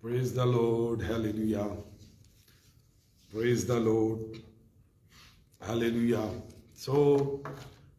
Praise the Lord, hallelujah. Praise the Lord, hallelujah. So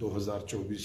2024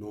9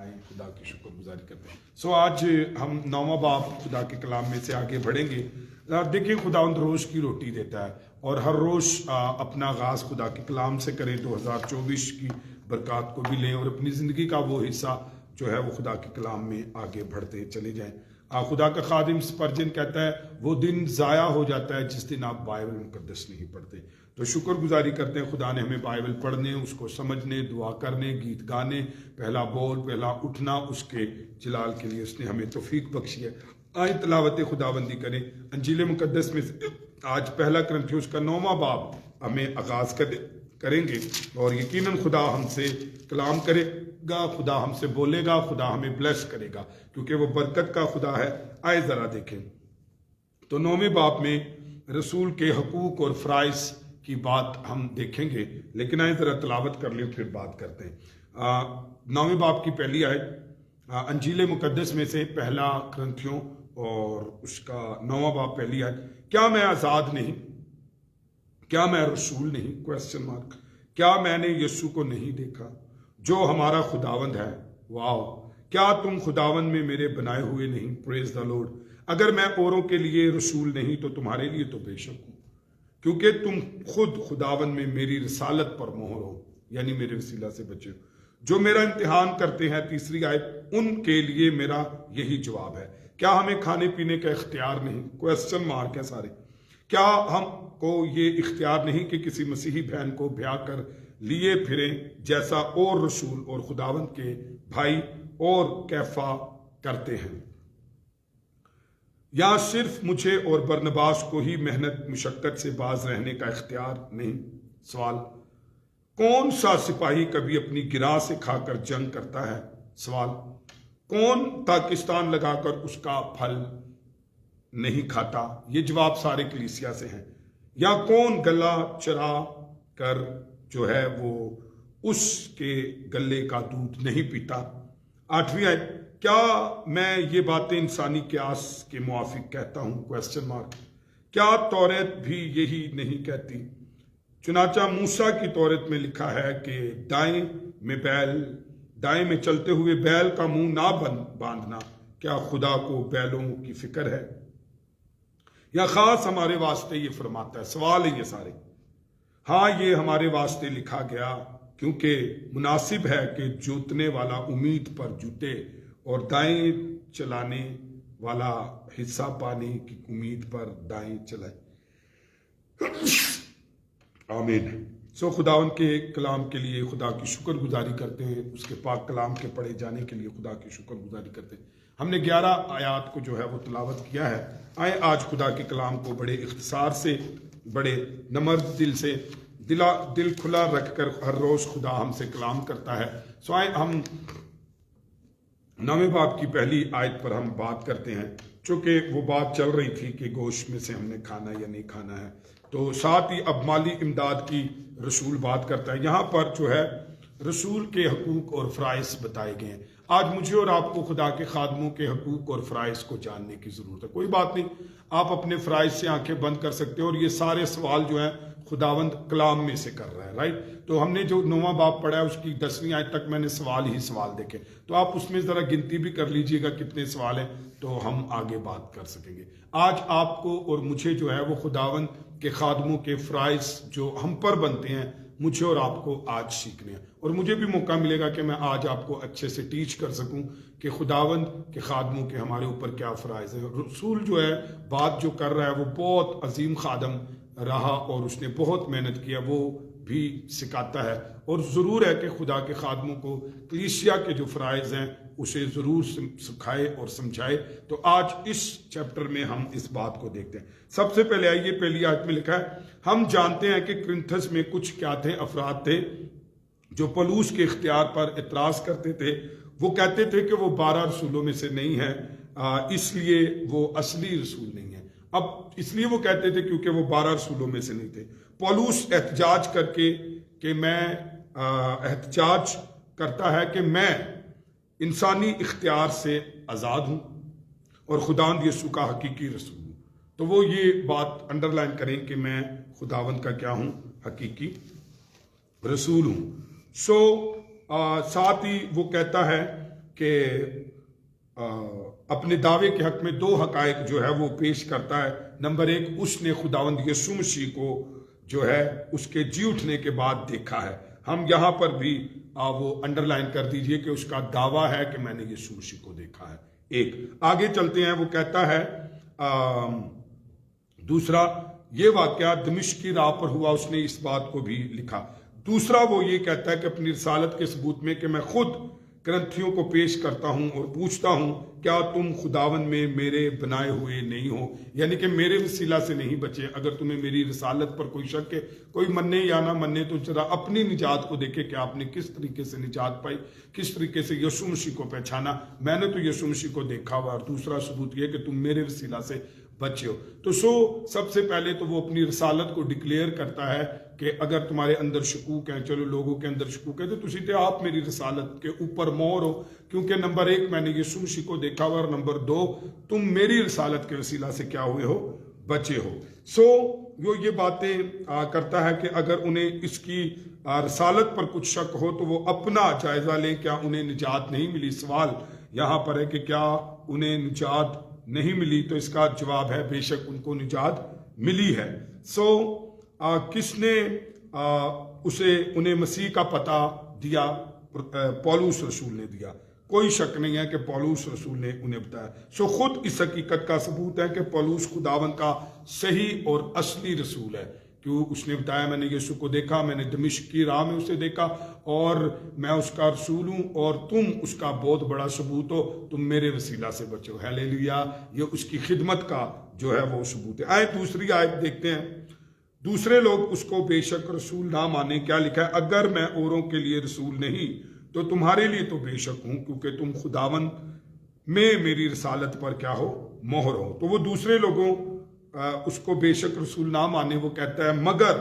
آئیں خدا کی شکر گزاری کرتے ہیں. آج ہم 9واں باب خدا کے کلام میں سے آگے بڑھیں گے. دیکھیں خداوند روز کی روٹی دیتا ہے اور ہر روز اپنا آغاز خدا کے کلام سے کریں. 2024 کی برکات کو بھی لیں اور اپنی زندگی کا وہ حصہ جو ہے وہ خدا کے کلام میں آگے بڑھتے چلے جائیں. خدا کا خادم سپرجن کہتا ہے وہ دن ضائع ہو جاتا ہے جس دن آپ بائبل مقدس نہیں پڑھتے. تو شکر گزاری کرتے ہیں خدا نے ہمیں بائبل پڑھنے، اس کو سمجھنے، دعا کرنے، گیت گانے، پہلا بول، پہلا اٹھنا، اس کے جلال کے لیے اس نے ہمیں توفیق بخشی ہے. آئیں تلاوت خداوندی کریں. انجیل مقدس میں آج پہلا کرنتھیوس کا 9واں باب ہمیں آغاز کریں گے اور یقیناً خدا ہم سے کلام کرے گا، خدا ہم سے بولے گا، خدا ہمیں بلیس کرے گا کیونکہ وہ برکت کا خدا ہے. آئے ذرا دیکھیں تو 9ویں باب میں رسول کے حقوق اور فرائض کی بات ہم دیکھیں گے، لیکن آئے ذرا تلاوت کر لیں پھر بات کرتے ہیں. 9ویں باب کی پہلی آیت انجیل مقدس میں سے پہلا کرنتھیوں اور اس کا 9واں باب پہلی آیت. کیا میں آزاد نہیں؟ کیا میں رسول نہیں؟ Question mark. کیا میں نے یسوع کو نہیں دیکھا جو ہمارا خداوند ہے؟ واو. کیا تم خداوند میں میرے بنائے ہوئے نہیں؟ پریز دا لارڈ. اگر میں اوروں کے لیے رسول نہیں تو تمہارے لیے تو بے شک ہوں، کیونکہ تم خود خداوند میں میری رسالت پر مہر ہو، یعنی میرے وسیلہ سے بچے ہو. جو میرا امتحان کرتے ہیں، تیسری آیت، ان کے لیے میرا یہی جواب ہے. کیا ہمیں کھانے پینے کا اختیار نہیں؟ کویسچن مارک ہے سارے. کیا ہم کو یہ اختیار نہیں کہ کسی مسیحی بہن کو بیاہ کر لیے پھریں جیسا اور رسول اور خداوند کے بھائی اور کیفا کرتے ہیں؟ یا صرف مجھے اور برنباس کو ہی محنت مشقت سے باز رہنے کا اختیار نہیں؟ سوال. کون سا سپاہی کبھی اپنی گرا سے کھا کر جنگ کرتا ہے؟ سوال. کون پاکستان لگا کر اس کا پھل نہیں کھاتا؟ یہ جواب سارے کلیسیا سے ہیں. یا کون گلا چرا کر جو ہے وہ اس کے گلے کا دودھ نہیں پیتا؟ 8ویں آیت. کیا میں یہ باتیں انسانی قیاس کے موافق کہتا ہوں؟ Question mark. کیا توریت بھی یہی نہیں کہتی؟ چنانچہ موسیٰ کی توریت میں لکھا ہے کہ دائیں میں چلتے ہوئے بیل کا منہ نہ باندھنا. کیا خدا کو بیلوں کی فکر ہے؟ یا خاص ہمارے واسطے یہ فرماتا ہے؟ سوال ہے یہ سارے. ہاں، یہ ہمارے واسطے لکھا گیا کیونکہ مناسب ہے کہ جوتنے والا امید پر جوتے اور دائیں چلانے والا حصہ پانے کی امید پر دائیں چلائے. آمین. خداوند کے کلام کے لیے خدا کی شکر گزاری کرتے ہیں، اس کے پاک کلام کے پڑھے جانے کے لیے خدا کی شکر گزاری کرتے ہیں. ہم نے 11 آیات کو جو ہے وہ تلاوت کیا ہے. آئیں آج خدا کے کلام کو بڑے اختصار سے، بڑے نمرد دل سے، دل کھلا رکھ کر ہر روز خدا ہم سے کلام کرتا ہے. آئیں ہم 9ویں باب کی پہلی آیت پر ہم بات کرتے ہیں، چونکہ وہ بات چل رہی تھی کہ گوشت میں سے ہم نے کھانا یا نہیں کھانا ہے. تو ساتھ ہی اب مالی امداد کی رسول بات کرتا ہے. یہاں پر جو ہے رسول کے حقوق اور فرائض بتائے گئے ہیں. آج مجھے اور آپ کو خدا کے خادموں کے حقوق اور فرائض کو جاننے کی ضرورت ہے. کوئی بات نہیں، آپ اپنے فرائض سے آنکھیں بند کر سکتے ہو اور یہ سارے سوال جو ہیں خداوند کلام میں سے کر رہا ہے، رائٹ. تو ہم نے جو 9واں باب پڑھا ہے اس کی 10ویں آیت تک میں نے سوال ہی سوال دیکھے، تو آپ اس میں ذرا گنتی بھی کر لیجئے گا کتنے سوال ہیں، تو ہم آگے بات کر سکیں گے. آج آپ کو اور مجھے جو ہے وہ خداوند کے خادموں کے فرائض جو ہم پر بنتے ہیں، مجھے اور آپ کو آج سیکھنے ہیں. اور مجھے بھی موقع ملے گا کہ میں آج آپ کو اچھے سے ٹیچ کر سکوں کہ خداوند کے خادموں کے ہمارے اوپر کیا فرائض ہیں. رسول جو ہے بات جو کر رہا ہے وہ بہت عظیم خادم رہا اور اس نے بہت محنت کیا، وہ بھی سکھاتا ہے. اور ضرور ہے کہ خدا کے خادموں کو کلیسیا کے جو فرائض ہیں اسے ضرور سکھائے اور سمجھائے. تو آج اس چیپٹر میں ہم اس بات کو دیکھتے ہیں. سب سے پہلے آئیے پہلی آیت میں لکھا ہے، ہم جانتے ہیں کہ کرنتھس میں کچھ کیا تھے، افراد تھے جو پولس کے اختیار پر اعتراض کرتے تھے. وہ کہتے تھے کہ وہ 12 رسولوں میں سے نہیں ہے، اس لیے وہ اصلی رسول نہیں ہے. اب اس لیے وہ کہتے تھے کیونکہ وہ 12 رسولوں میں سے نہیں تھے. پولس احتجاج کر کے کہ میں احتجاج کرتا ہے کہ میں انسانی اختیار سے آزاد ہوں اور خداوند یسوع کا حقیقی رسول ہوں. تو وہ یہ بات انڈر لائن کریں کہ میں خداوند کا کیا ہوں؟ حقیقی رسول ہوں. ساتھ ہی وہ کہتا ہے کہ اپنے دعوے کے حق میں دو حقائق جو ہے وہ پیش کرتا ہے۔ نمبر ایک، اس نے خداوند یسوع مسیح کو جو ہے اس کے جی اٹھنے کے بعد دیکھا ہے۔ ہم یہاں پر بھی وہ انڈر لائن کر دیجئے کہ اس کا دعویٰ ہے کہ میں نے یسوع مسیح کو دیکھا ہے۔ ایک آگے چلتے ہیں، وہ کہتا ہے دوسرا، یہ واقعہ دمشق کی راہ پر ہوا، اس نے اس بات کو بھی لکھا۔ دوسرا وہ یہ کہتا ہے کہ اپنی رسالت کے ثبوت میں کہ میں خود کرنتھیوں کو پیش کرتا ہوں اور پوچھتا ہوں، کیا تم خداوند میں میرے بنائے ہوئے نہیں ہو؟ یعنی کہ میرے وسیلہ سے نہیں بچے۔ اگر تمہیں میری رسالت پر کوئی شک ہے، کوئی مننے یا نہ مننے، تو ذرا اپنی نجات کو دیکھے کہ آپ نے کس طریقے سے نجات پائی، کس طریقے سے یسوع مسیح کو پہچانا۔ میں نے تو یسوع مسیح کو دیکھا ہوا، اور دوسرا ثبوت یہ کہ تم میرے وسیلہ سے بچے ہو۔ تو سب سے پہلے تو وہ اپنی رسالت کو ڈکلیئر کرتا ہے کہ اگر تمہارے اندر شکوک ہیں، چلو لوگوں کے اندر شکوک ہے، تو تسی تے آپ میری رسالت کے اوپر مور ہو، کیونکہ نمبر ایک میں نے یسوع مسیح کو دیکھا ہوا، اور نمبر دو تم میری رسالت کے وسیلہ سے کیا ہوئے ہو؟ بچے ہو۔ وہ یہ باتیں کرتا ہے کہ اگر انہیں اس کی رسالت پر کچھ شک ہو تو وہ اپنا جائزہ لیں، کیا انہیں نجات نہیں ملی؟ سوال یہاں پر ہے کہ کیا انہیں نجات نہیں ملی؟ تو اس کا جواب ہے بے شک ان کو نجات ملی ہے۔ کس نے انہیں مسیح کا پتہ دیا؟ پولس رسول نے دیا۔ کوئی شک نہیں ہے کہ پولس رسول نے انہیں بتایا۔ خود اس حقیقت کا ثبوت ہے کہ پولس خداوند کا صحیح اور اصلی رسول ہے، کیوں اس نے بتایا میں نے یسوع کو دیکھا، میں نے دمشق کی راہ میں اسے دیکھا، اور میں اس کا رسول ہوں، اور تم اس کا بہت بڑا ثبوت ہو، تم میرے وسیلہ سے بچو۔ ہیلیلویا! یہ اس کی خدمت کا جو ہے وہ ثبوت ہے۔ آئے دوسری آیت دیکھتے ہیں۔ دوسرے لوگ اس کو بے شک رسول نہ مانیں۔ کیا لکھا ہے؟ اگر میں اوروں کے لیے رسول نہیں تو تمہارے لیے تو بے شک ہوں، کیونکہ تم خداوند میں میری رسالت پر کیا ہو؟ مہر ہو۔ تو وہ دوسرے لوگوں اس کو بے شک رسول نہ مانے، وہ کہتا ہے مگر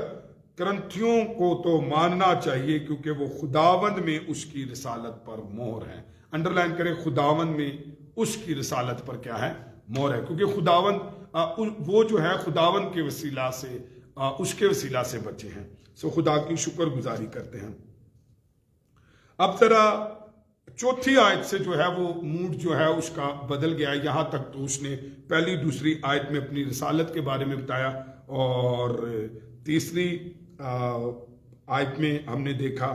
کرنتھیوں کو تو ماننا چاہیے، کیونکہ وہ خداوند میں اس کی رسالت پر مہر ہے۔ انڈر لائن کریں، خداوند میں اس کی رسالت پر کیا ہے؟ مہر ہے، کیونکہ خداوند وہ جو ہے خداوند کے وسیلہ سے اس کے وسیلہ سے بچے ہیں۔ خدا کی شکر گزاری کرتے ہیں۔ اب ذرا چوتھی آیت سے جو ہے وہ موڈ جو ہے اس کا بدل گیا۔ یہاں تک تو اس نے پہلی دوسری آیت میں اپنی رسالت کے بارے میں بتایا، اور تیسری آیت میں ہم نے دیکھا،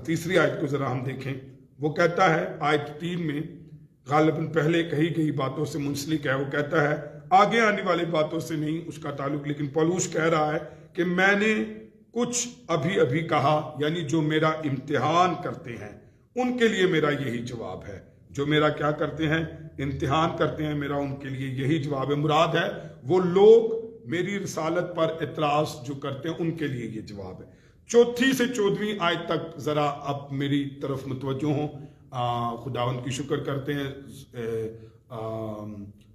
تیسری آیت کو ذرا ہم دیکھیں۔ وہ کہتا ہے آیت 3 میں، غالباً پہلے کہی گئی باتوں سے منسلک ہے، وہ کہتا ہے آگے آنے والی باتوں سے نہیں اس کا تعلق، لیکن پولس کہہ رہا ہے کہ میں نے کچھ ابھی کہا، یعنی جو میرا امتحان کرتے ہیں ان کے لیے میرا یہی جواب ہے۔ جو میرا کیا کرتے ہیں؟ امتحان کرتے ہیں، میرا ان کے لیے یہی جواب ہے۔ مراد ہے وہ لوگ میری رسالت پر اعتراض جو کرتے ہیں ان کے لیے یہ جواب ہے۔ چوتھی سے 14ویں آیت تک ذرا اب میری طرف متوجہ ہوں۔ خداوند کی شکر کرتے ہیں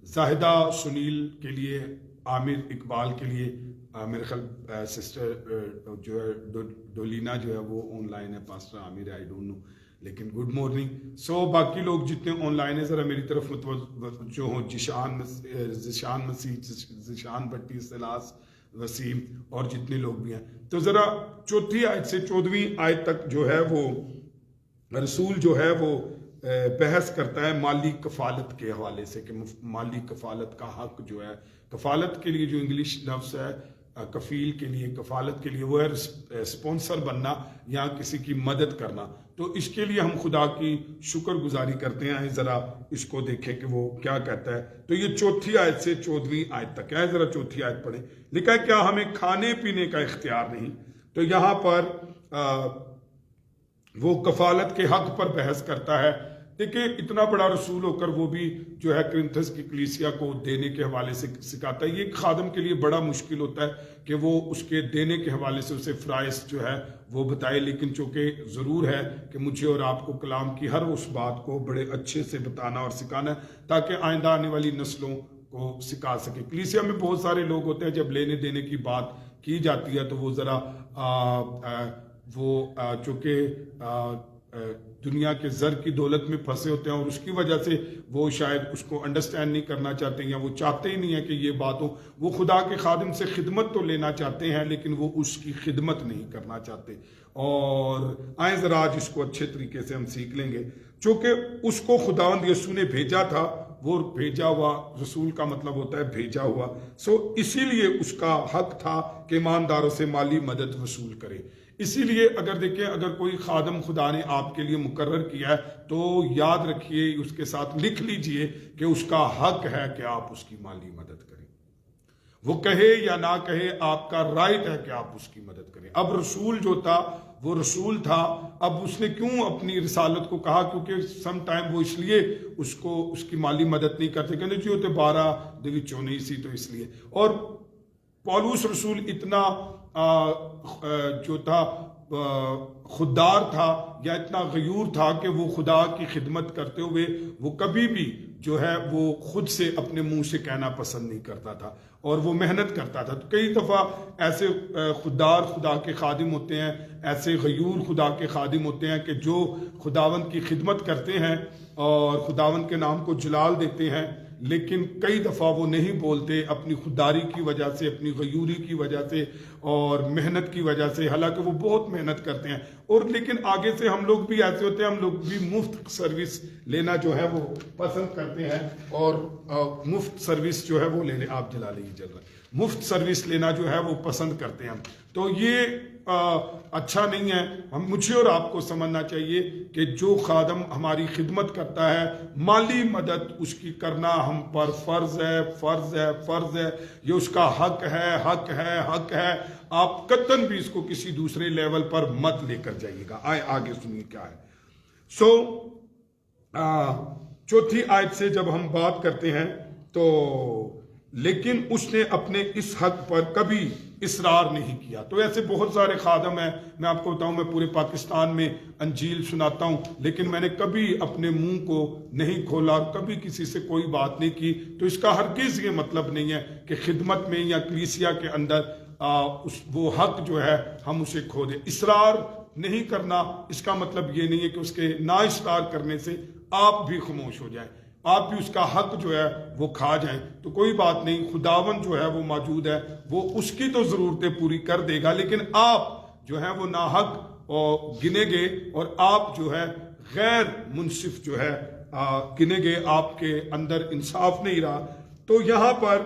زاہدہ سنیل کے لیے، عامر اقبال کے لیے، میرے خیال سسٹر جو ہے ڈولینا جو ہے وہ آن لائن ہے، pastor Aamir I don't know, لیکن گڈ مارننگ۔ باقی لوگ جتنے آن لائن ہیں ذرا میری طرف متوجہ ہوں، ذیشان مسیح، ذیشان بٹی، سلاس وسیم، اور جتنے لوگ بھی ہیں، تو ذرا چوتھی آیت سے 14ویں آیت تک جو ہے وہ رسول جو ہے وہ بحث کرتا ہے مالی کفالت کے حوالے سے، کہ مالی کفالت کا حق جو ہے، کفالت کے لیے جو انگلش لفظ ہے کفیل کے لیے، کفالت کے لیے، وہ ہے اسپانسر بننا یا کسی کی مدد کرنا۔ تو اس کے لیے ہم خدا کی شکر گزاری کرتے ہیں۔ ذرا اس کو دیکھیں کہ وہ کیا کہتا ہے۔ تو یہ چوتھی آیت سے 14ویں آیت تک ہے، ذرا چوتھی آیت پڑھیں۔ لکھا ہے کیا ہمیں کھانے پینے کا اختیار نہیں؟ تو یہاں پر وہ کفالت کے حق پر بحث کرتا ہے۔ دیکھیں اتنا بڑا رسول ہو کر وہ بھی جو ہے کرنتھس کی کلیسیا کو دینے کے حوالے سے سکھاتا ہے۔ یہ ایک خادم کے لیے بڑا مشکل ہوتا ہے کہ وہ اس کے دینے کے حوالے سے اسے فرائض جو ہے وہ بتائے، لیکن چونکہ ضرور ہے کہ مجھے اور آپ کو کلام کی ہر اس بات کو بڑے اچھے سے بتانا اور سکھانا ہے، تاکہ آئندہ آنے والی نسلوں کو سکھا سکے۔ کلیسیا میں بہت سارے لوگ ہوتے ہیں، جب لینے دینے کی بات کی جاتی ہے تو وہ ذرا چونکہ دنیا کے زر کی دولت میں پھنسے ہوتے ہیں، اور اس کی وجہ سے وہ شاید اس کو انڈرسٹینڈ نہیں کرنا چاہتے، یا وہ چاہتے ہی نہیں ہے کہ یہ بات ہو۔ وہ خدا کے خادم سے خدمت تو لینا چاہتے ہیں، لیکن وہ اس کی خدمت نہیں کرنا چاہتے۔ اور آئیں ذرا آج اس کو اچھے طریقے سے ہم سیکھ لیں گے۔ چونکہ اس کو خداوند یسوع نے بھیجا تھا، وہ بھیجا ہوا رسول کا مطلب ہوتا ہے بھیجا ہوا، اسی لیے اس کا حق تھا کہ ایمانداروں سے مالی مدد وصول کرے۔ اسی لیے اگر دیکھیں، اگر کوئی خادم خدا نے آپ کے لیے مقرر کیا ہے تو یاد رکھیے، اس کے ساتھ لکھ لیجئے کہ اس کا حق ہے کہ آپ اس کی مالی مدد کریں۔ وہ کہے یا نہ کہے، آپ کا رائٹ ہے کہ آپ اس کی مدد کریں۔ اب رسول جو تھا وہ رسول تھا، اب اس نے کیوں اپنی رسالت کو کہا؟ کیونکہ سم ٹائم وہ اس لیے اس کی مالی مدد نہیں کرتے، کہتے جی ہوتے 12 دے نہیں سی، تو اس لیے۔ اور پولس رسول اتنا جو تھا خوددار تھا یا اتنا غیور تھا کہ وہ خدا کی خدمت کرتے ہوئے وہ کبھی بھی جو ہے وہ خود سے اپنے منہ سے کہنا پسند نہیں کرتا تھا، اور وہ محنت کرتا تھا۔ تو کئی دفعہ ایسے خوددار خدا کے خادم ہوتے ہیں، ایسے غیور خدا کے خادم ہوتے ہیں کہ جو خداوند کی خدمت کرتے ہیں اور خداوند کے نام کو جلال دیتے ہیں، لیکن کئی دفعہ وہ نہیں بولتے اپنی خودداری کی وجہ سے، اپنی غیوری کی وجہ سے اور محنت کی وجہ سے، حالانکہ وہ بہت محنت کرتے ہیں۔ اور لیکن آگے سے ہم لوگ بھی ایسے ہوتے ہیں، ہم لوگ بھی مفت سروس لینا جو ہے وہ پسند کرتے ہیں، اور مفت سروس جو ہے وہ لینے، آپ جلا لیں جل رہا، مفت سروس لینا جو ہے وہ پسند کرتے ہیں۔ تو یہ اچھا نہیں ہے۔ مجھے اور آپ کو سمجھنا چاہیے کہ جو خادم ہماری خدمت کرتا ہے، مالی مدد اس کی کرنا ہم پر فرض ہے، فرض ہے، فرض ہے، یہ اس کا حق ہے، حق ہے، حق ہے۔ آپ قطعاً بھی اس کو کسی دوسرے لیول پر مت لے کر جائیے گا۔ آگے سنیے کیا ہے۔ چوتھی آیت سے جب ہم بات کرتے ہیں تو لیکن اس نے اپنے اس حق پر کبھی اصرار نہیں کیا۔ تو ایسے بہت سارے خادم ہیں، میں آپ کو بتاؤں، میں پورے پاکستان میں انجیل سناتا ہوں، لیکن میں نے کبھی اپنے منہ کو نہیں کھولا، کبھی کسی سے کوئی بات نہیں کی۔ تو اس کا ہرگز یہ مطلب نہیں ہے کہ خدمت میں یا کلیسیا کے اندر وہ حق جو ہے ہم اسے کھو دیں۔ اصرار نہیں کرنا، اس کا مطلب یہ نہیں ہے کہ اس کے نا اصرار کرنے سے آپ بھی خاموش ہو جائیں، آپ بھی اس کا حق جو ہے وہ کھا جائیں۔ تو کوئی بات نہیں، خداوند جو ہے وہ موجود ہے، وہ اس کی تو ضرورتیں پوری کر دے گا، لیکن آپ جو ہے وہ ناحق گنے گے، اور آپ جو ہے غیر منصف جو ہے گنے گے، آپ کے اندر انصاف نہیں رہا۔ تو یہاں پر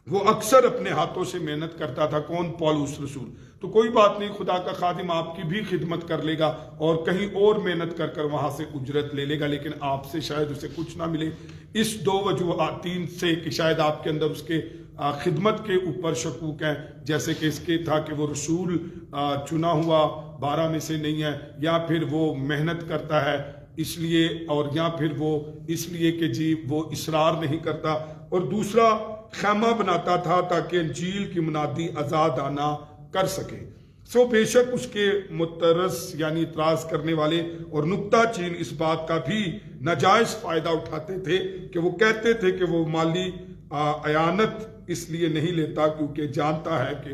وہ اکثر اپنے ہاتھوں سے محنت کرتا تھا۔ کون؟ پولس رسول۔ تو کوئی بات نہیں، خدا کا خادم آپ کی بھی خدمت کر لے گا اور کہیں اور محنت کر کر وہاں سے اجرت لے لے گا، لیکن آپ سے شاید اسے کچھ نہ ملے۔ اس 2 وجوہات سے کہ شاید آپ کے اندر اس کے خدمت کے اوپر شکوک ہیں، جیسے کہ اس کے تھا کہ وہ رسول چنا ہوا 12 میں سے نہیں ہے، یا پھر وہ محنت کرتا ہے اس لیے، اور یا پھر وہ اس لیے کہ جی وہ اصرار نہیں کرتا، اور دوسرا خیمہ بناتا تھا تاکہ انجیل کی منادی آزادانہ کر سکے۔ بے شک اس کے مترس یعنی اعتراض کرنے والے اور نکتہ چین اس بات کا بھی ناجائز فائدہ اٹھاتے تھے کہ وہ کہتے تھے کہ وہ مالی اعانت اس لیے نہیں لیتا کیونکہ جانتا ہے کہ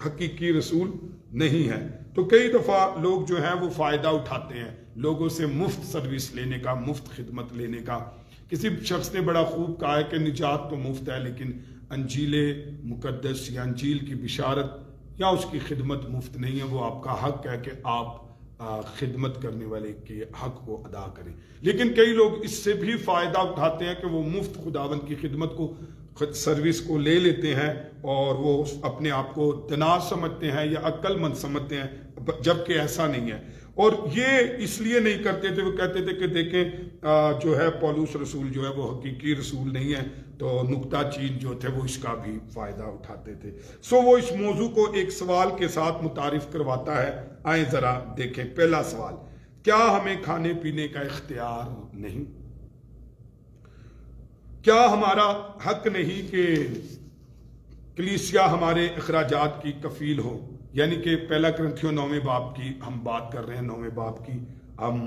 حقیقی رسول نہیں ہے۔ تو کئی دفعہ لوگ جو ہیں وہ فائدہ اٹھاتے ہیں لوگوں سے مفت سروس لینے کا، مفت خدمت لینے کا۔ کسی شخص نے بڑا خوب کہا ہے کہ نجات تو مفت ہے، لیکن انجیل مقدس یا انجیل کی بشارت یا اس کی خدمت مفت نہیں ہے۔ وہ آپ کا حق ہے کہ آپ خدمت کرنے والے کے حق کو ادا کریں، لیکن کئی لوگ اس سے بھی فائدہ اٹھاتے ہیں کہ وہ مفت خداوند کی خدمت کو، سروس کو لے لیتے ہیں، اور وہ اپنے آپ کو دنا سمجھتے ہیں یا عقل مند سمجھتے ہیں، جبکہ ایسا نہیں ہے۔ اور یہ اس لیے نہیں کرتے تھے، وہ کہتے تھے کہ دیکھیں جو ہے پولس رسول جو ہے وہ حقیقی رسول نہیں ہے، تو نکتہ چین جو تھے وہ اس کا بھی فائدہ اٹھاتے تھے۔ وہ اس موضوع کو ایک سوال کے ساتھ متعارف کرواتا ہے۔ آئیں ذرا دیکھیں۔ پہلا سوال، کیا ہمیں کھانے پینے کا اختیار نہیں؟ کیا ہمارا حق نہیں کہ کلیسیا ہمارے اخراجات کی کفیل ہو؟ یعنی کہ پہلا کرنتھیوں 9ویں باب کی ہم بات کر رہے ہیں، 9ویں باب کی ہم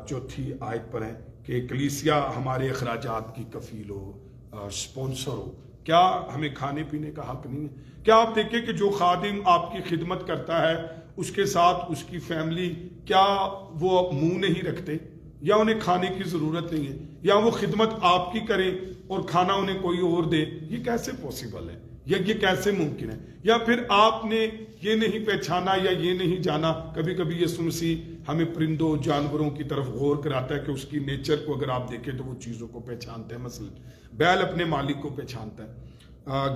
4 آیت پر ہیں کہ کلیسیا ہمارے اخراجات کی کفیل ہو، سپونسر ہو۔ کیا ہمیں کھانے پینے کا حق نہیں ہے؟ کیا آپ دیکھیں کہ جو خادم آپ کی خدمت کرتا ہے اس کے ساتھ اس کی فیملی، کیا وہ منہ نہیں رکھتے، یا انہیں کھانے کی ضرورت نہیں ہے، یا وہ خدمت آپ کی کریں اور کھانا انہیں کوئی اور دے؟ یہ کیسے پوسیبل ہے، یا یہ کیسے ممکن ہے؟ یا پھر آپ نے یہ نہیں پہچانا یا یہ نہیں جانا، کبھی کبھی یسوع مسیح ہمیں پرندوں جانوروں کی طرف غور کراتا ہے کہ اس کی نیچر کو اگر آپ دیکھیں تو وہ چیزوں کو پہچانتے ہیں. مثلا بیل اپنے مالک کو پہچانتا ہے,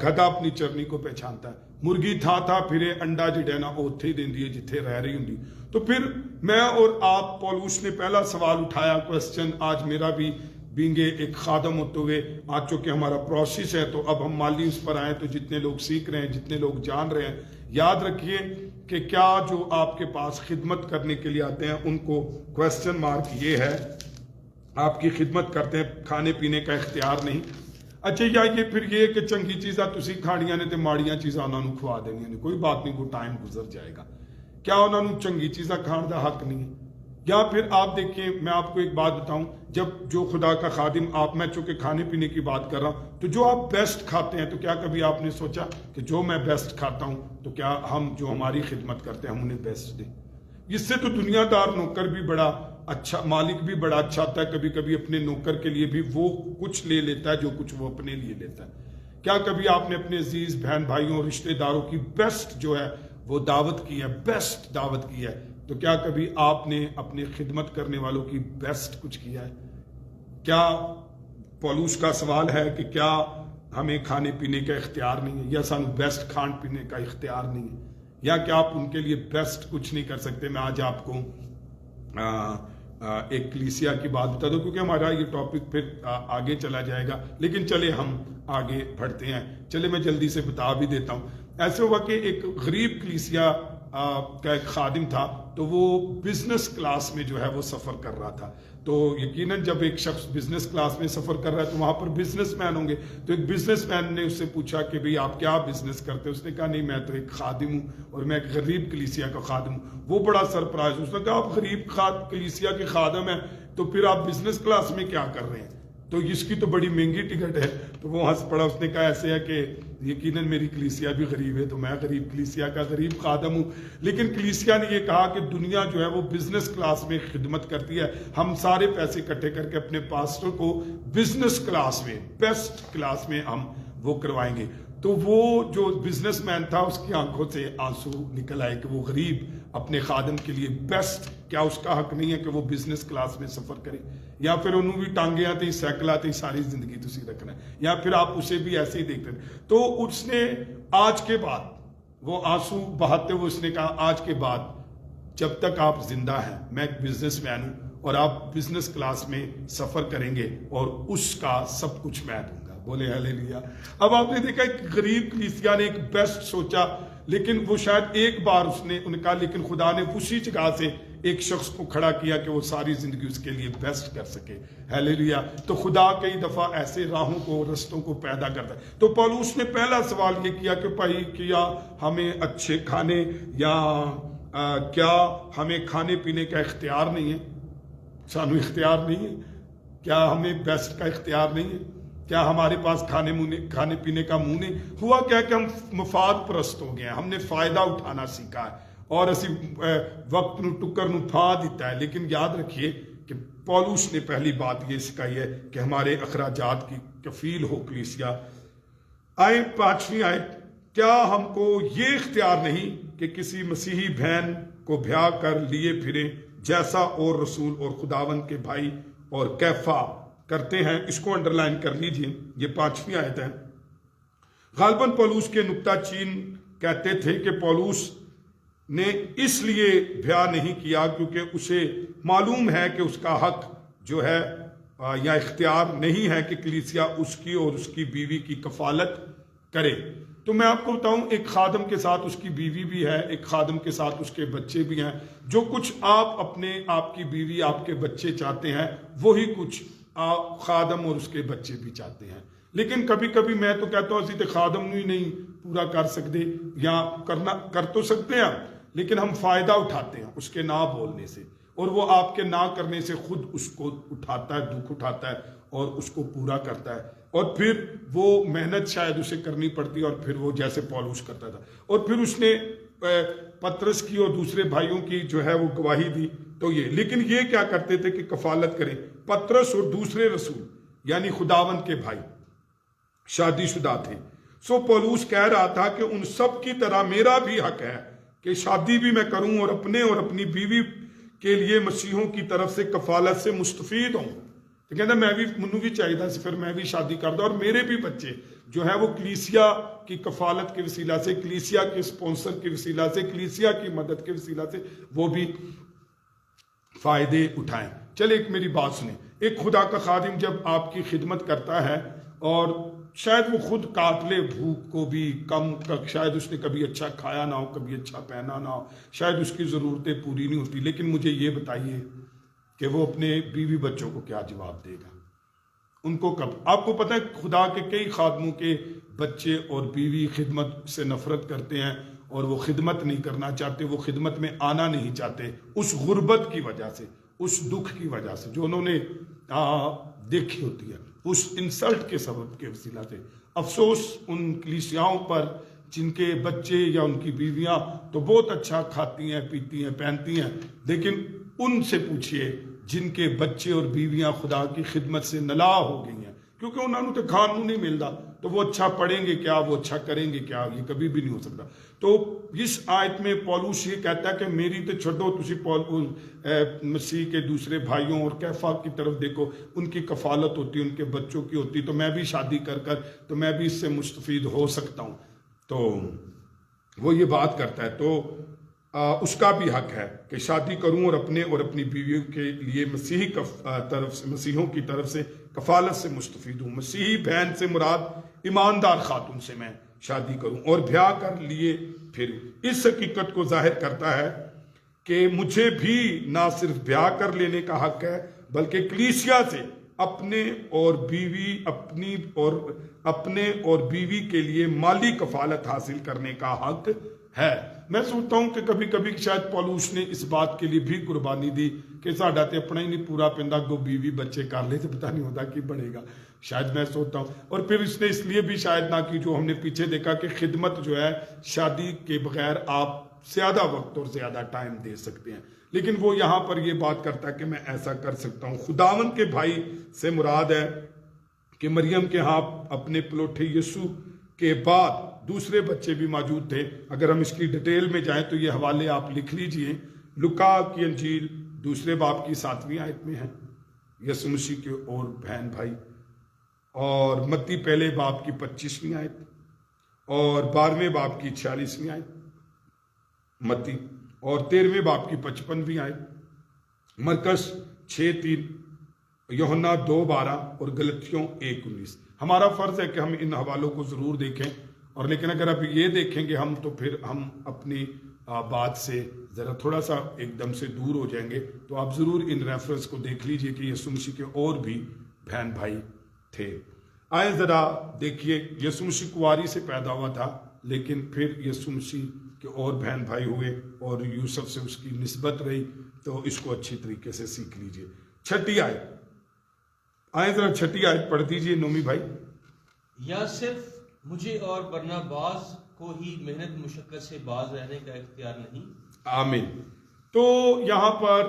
گدھا اپنی چرنی کو پہچانتا ہے, مرغی تھا پھرے انڈا جڑے نا اوتھے دیندی ہے جتھے رہ رہی ہوں. تو پھر میں اور آپ, پولوس نے پہلا سوال اٹھایا, کوسچن آج میرا بھی بینگے ایک خادم ہوتے ہوئے, آج چونکہ ہمارا پروسیس ہے تو اب ہم مالی اس پر آئیں, تو جتنے لوگ سیکھ رہے ہیں, جتنے لوگ جان رہے ہیں, یاد رکھیے کہ کیا جو آپ کے پاس خدمت کرنے کے لیے آتے ہیں ان کو کوسچن مارک یہ ہے, آپ کی خدمت کرتے ہیں, کھانے پینے کا اختیار نہیں. اچھا یا یہ پھر یہ کہ چنگی چیزاں تسی کھانیاں نے تے ماڑیاں چیزاں انہوں نے کھوا دینیاں نے, کوئی بات نہیں, وہ ٹائم گزر جائے گا. کیا انہوں نے چنگی چیزاں کھان دا حق نہیں ہے؟ یا پھر آپ دیکھیں, میں آپ کو ایک بات بتاؤں, جب جو خدا کا خادم آپ, میں چونکہ کھانے پینے کی بات کر رہا ہوں, تو جو آپ بیسٹ کھاتے ہیں, تو کیا کبھی آپ نے سوچا کہ جو میں بیسٹ کھاتا ہوں تو کیا ہم جو ہماری خدمت کرتے ہیں ہم انہیں بیسٹ دیں؟ اس سے تو دنیا دار نوکر بھی بڑا اچھا, مالک بھی بڑا اچھا ہوتا ہے, کبھی کبھی اپنے نوکر کے لیے بھی وہ کچھ لے لیتا ہے جو کچھ وہ اپنے لیے لیتا ہے. کیا کبھی آپ نے اپنے عزیز بہن بھائیوں رشتہ داروں کی بیسٹ جو ہے وہ دعوت کی ہے, بیسٹ دعوت کی ہے؟ تو کیا کبھی آپ نے اپنے خدمت کرنے والوں کی بیسٹ کچھ کیا ہے؟ کیا پولوس کا سوال ہے کہ کیا ہمیں کھانے پینے کا اختیار نہیں ہے, یا سانو بیسٹ کھان پینے کا اختیار نہیں ہے, یا کہ آپ ان کے لیے بیسٹ کچھ نہیں کر سکتے؟ میں آج آپ کو ایک کلیسیا کی بات بتا دوں, کیونکہ ہمارا یہ ٹاپک پھر آگے چلا جائے گا, لیکن چلے ہم آگے بڑھتے ہیں. چلے میں جلدی سے بتا بھی دیتا ہوں. ایسے ہوا کہ ایک غریب کلیسیا کا ایک خادم تھا, تو وہ بزنس کلاس میں جو ہے وہ سفر کر رہا تھا. تو یقیناً جب ایک شخص بزنس کلاس میں سفر کر رہا ہے تو وہاں پر بزنس مین ہوں گے. تو ایک بزنس مین نے اس سے پوچھا کہ بھئی آپ کیا بزنس کرتے ہیں؟ اس نے کہا نہیں, میں تو ایک خادم ہوں اور میں ایک غریب کلیسیا کا خادم ہوں. وہ بڑا سرپرائز, اس نے کہا آپ غریب کلیسیا کے خادم ہیں تو پھر آپ بزنس کلاس میں کیا کر رہے ہیں؟ تو اس کی تو بڑی مہنگی ٹکٹ ہے. تو وہ ہنس پڑا, اس نے کہا ایسے ہے کہ یقیناً میری کلیسیا بھی غریب ہے, تو میں غریب کلیسیا کا غریب خادم ہوں. لیکن کلیسیا نے یہ کہا کہ دنیا جو ہے وہ بزنس کلاس میں خدمت کرتی ہے, ہم سارے پیسے اکٹھے کر کے اپنے پاسٹر کو بزنس کلاس میں, بیسٹ کلاس میں ہم وہ کروائیں گے. تو وہ جو بزنس مین تھا اس کی آنکھوں سے آنسو نکل آئے کہ وہ غریب اپنے خادم کے لیے بیسٹ, کیا اس کا حق نہیں ہے کہ وہ بزنس کلاس میں سفر کرے؟ یا پھر انہوں بھی ٹانگے آتے سائیکل آتے ساری زندگی تسی رکھنا ہے, یا پھر آپ اسے بھی ایسے ہی دیکھتے ہیں. تو اس نے آج کے بعد وہ آنسو بہاتے ہوئے اس نے کہا آج کے بعد جب تک آپ زندہ ہیں میں ایک بزنس مین ہوں اور آپ بزنس کلاس میں سفر کریں گے اور اس کا سب کچھ میں دوں گا. بولے ہلیلویا. اب آپ نے دیکھا ایک غریب کلیسیا نے ایک بیسٹ سوچا, لیکن وہ شاید ایک بار اس نے کہا, لیکن خدا نے اسی جگہ سے ایک شخص کو کھڑا کیا کہ وہ ساری زندگی اس کے لیے بیسٹ کر سکے. ہیلیلویا. تو خدا کئی دفعہ ایسے راہوں کو, رستوں کو پیدا کرتا ہے. تو پولوس نے پہلا سوال یہ کیا کہ بھائی کیا ہمیں اچھے کھانے یا کیا ہمیں کھانے پینے کا اختیار نہیں ہے؟ سانو اختیار نہیں ہے؟ کیا ہمیں بیسٹ کا اختیار نہیں ہے؟ کیا ہمارے پاس کھانے پینے کا منہ نہیں؟ ہوا کیا کہ ہم مفاد پرست ہو گئے ہیں, ہم نے فائدہ اٹھانا سیکھا ہے اور اسی وقت نو ٹکر نو پھا دیتا ہے. لیکن یاد رکھیے کہ پولوس نے پہلی بات یہ سکھائی ہے کہ ہمارے اخراجات کی کفیل ہو کلیسیا. آئیں 5ویں آیت, کیا ہم کو یہ اختیار نہیں کہ کسی مسیحی بہن کو بیاہ کر لیے پھریں جیسا اور رسول اور خداوند کے بھائی اور کیفا کرتے ہیں؟ اس کو انڈرلائن کر لیجئے, یہ 5ویں آیت ہے. غالباً پولوس کے نکتہ چین کہتے تھے کہ پولوس نے اس لیے بیاہ نہیں کیا کیونکہ اسے معلوم ہے کہ اس کا حق جو ہے یا اختیار نہیں ہے کہ کلیسیا اس کی اور اس کی بیوی کی کفالت کرے. تو میں آپ کو بتاؤں, ایک خادم کے ساتھ اس کی بیوی بھی ہے, ایک خادم کے ساتھ اس کے بچے بھی ہیں. جو کچھ آپ کی بیوی آپ کے بچے چاہتے ہیں وہی کچھ خادم اور اس کے بچے بھی چاہتے ہیں. لیکن کبھی کبھی میں تو کہتا ہوں اسی تے خادم نہیں پورا کر سکتے, یا کر تو سکتے ہیں لیکن ہم فائدہ اٹھاتے ہیں اس کے نہ بولنے سے, اور وہ آپ کے نہ کرنے سے خود اس کو اٹھاتا ہے, دکھ اٹھاتا ہے اور اس کو پورا کرتا ہے. اور پھر وہ محنت شاید اسے کرنی پڑتی اور پھر وہ جیسے پولوس کرتا تھا. اور پھر اس نے پترس کی اور دوسرے بھائیوں کی جو ہے وہ گواہی دی. تو یہ لیکن یہ کیا کرتے تھے کہ کفالت کریں. پترس اور دوسرے رسول یعنی خداوند کے بھائی شادی شدہ تھے. سو پولوس کہہ رہا تھا کہ ان سب کی طرح میرا بھی حق ہے کہ شادی بھی میں کروں اور اپنے اور اپنی بیوی کے لیے مسیحوں کی طرف سے کفالت سے مستفید ہوں. تو کہتا منو بھی چاہیے تھا پھر میں بھی شادی کر دوں اور میرے بھی بچے جو ہے وہ کلیسیا کی کفالت کے وسیلہ سے، کلیسیا کے سپونسر کے وسیلہ سے، کلیسیا کی مدد کے وسیلہ سے وہ بھی فائدے اٹھائیں. چلے ایک میری بات سنیں. ایک خدا کا خادم جب آپ کی خدمت کرتا ہے اور شاید وہ خود کاٹ لے بھوک کو بھی کم، شاید اس نے کبھی اچھا کھایا نہ ہو، کبھی اچھا پہنا نہ ہو، شاید اس کی ضرورتیں پوری نہیں ہوتی، لیکن مجھے یہ بتائیے کہ وہ اپنے بیوی بچوں کو کیا جواب دے گا؟ ان کو کب؟ آپ کو پتہ ہے خدا کے کئی خادموں کے بچے اور بیوی خدمت سے نفرت کرتے ہیں اور وہ خدمت نہیں کرنا چاہتے، وہ خدمت میں آنا نہیں چاہتے اس غربت کی وجہ سے، اس دکھ کی وجہ سے جو انہوں نے دیکھی ہوتی ہے، اس انسلٹ کے سبب کے وسیلہ سے. افسوس ان کلیسیاؤں پر جن کے بچے یا ان کی بیویاں تو بہت اچھا کھاتی ہیں، پیتی ہیں، پہنتی ہیں، لیکن ان سے پوچھئے جن کے بچے اور بیویاں خدا کی خدمت سے نلا ہو گئی ہیں، کیونکہ انہوں نے تو کھانوں نہیں ملتا، تو وہ اچھا پڑھیں گے کیا، وہ اچھا کریں گے کیا؟ یہ کبھی بھی نہیں ہو سکتا. تو اس آیت میں پولس یہ کہتا ہے کہ میری تو چھوڑو، تسی مسیح کے دوسرے بھائیوں اور کیفا کی طرف دیکھو، ان کی کفالت ہوتی، ان کے بچوں کی ہوتی، تو میں بھی شادی کر تو میں بھی اس سے مستفید ہو سکتا ہوں. تو وہ یہ بات کرتا ہے، تو اس کا بھی حق ہے کہ شادی کروں اور اپنے اور اپنی بیویوں کے لیے مسیحوں کی طرف سے کفالت سے مستفید ہوں. مسیحی بہن سے مراد ایماندار خاتون سے میں شادی کروں اور بیاہ کر لیے پھروں. اس حقیقت کو ظاہر کرتا ہے کہ مجھے بھی نہ صرف بیاہ کر لینے کا حق ہے بلکہ کلیسیا سے اپنے اور بیوی کے لیے مالی کفالت حاصل کرنے کا حق ہے. میں سوچتا ہوں کہ کبھی کبھی شاید پولوس نے اس بات کے لیے بھی قربانی دی کہ ساڈا تے اپنا ہی نہیں پورا پیندا، گو بیوی بچے کر لے تو پتہ نہیں ہوتا کہ بڑھے گا، شاید میں سوچتا ہوں. اور پھر اس نے اس لیے بھی شاید نہ کی جو ہم نے پیچھے دیکھا کہ خدمت جو ہے شادی کے بغیر آپ زیادہ وقت اور زیادہ ٹائم دے سکتے ہیں، لیکن وہ یہاں پر یہ بات کرتا ہے کہ میں ایسا کر سکتا ہوں. خداوند کے بھائی سے مراد ہے کہ مریم کے ہاں اپنے پلوٹھے یسوع کے بعد دوسرے بچے بھی موجود تھے. اگر ہم اس کی ڈیٹیل میں جائیں تو یہ حوالے آپ لکھ لیجئے. لوکا کی انجیل 2 باب کی 7ویں آیت میں ہے یسوع مسیح کے اور بہن بھائی، اور متی 1 باب کی 25ویں آیت اور 12ویں باب کی 46ویں آیت متی، اور 13ویں باب کی 55ویں آیت، مرکز 6:3، یوحنا 2:12 اور گلتیوں 1:19. ہمارا فرض ہے کہ ہم ان حوالوں کو ضرور دیکھیں، اور لیکن اگر اب یہ دیکھیں گے ہم تو پھر ہم اپنی بات سے ذرا تھوڑا سا ایک دم سے دور ہو جائیں گے. تو آپ ضرور ان ریفرنس کو دیکھ لیجئے کہ یسوع مسیح کے اور بھی بہن بھائی تھے. آئیں ذرا دیکھیے، یسوع مسیح کنواری سے پیدا ہوا تھا، لیکن پھر یسوع مسیح کے اور بہن بھائی ہوئے اور یوسف سے اس کی نسبت رہی، تو اس کو اچھی طریقے سے سیکھ لیجئے. 6 آیت، آئیں ذرا 6 آیت پڑھ دیجئے نومی بھائی. یا صرف مجھے اور برناباس کو ہی محنت مشقت سے باز رہنے کا اختیار نہیں؟ آمین. تو یہاں پر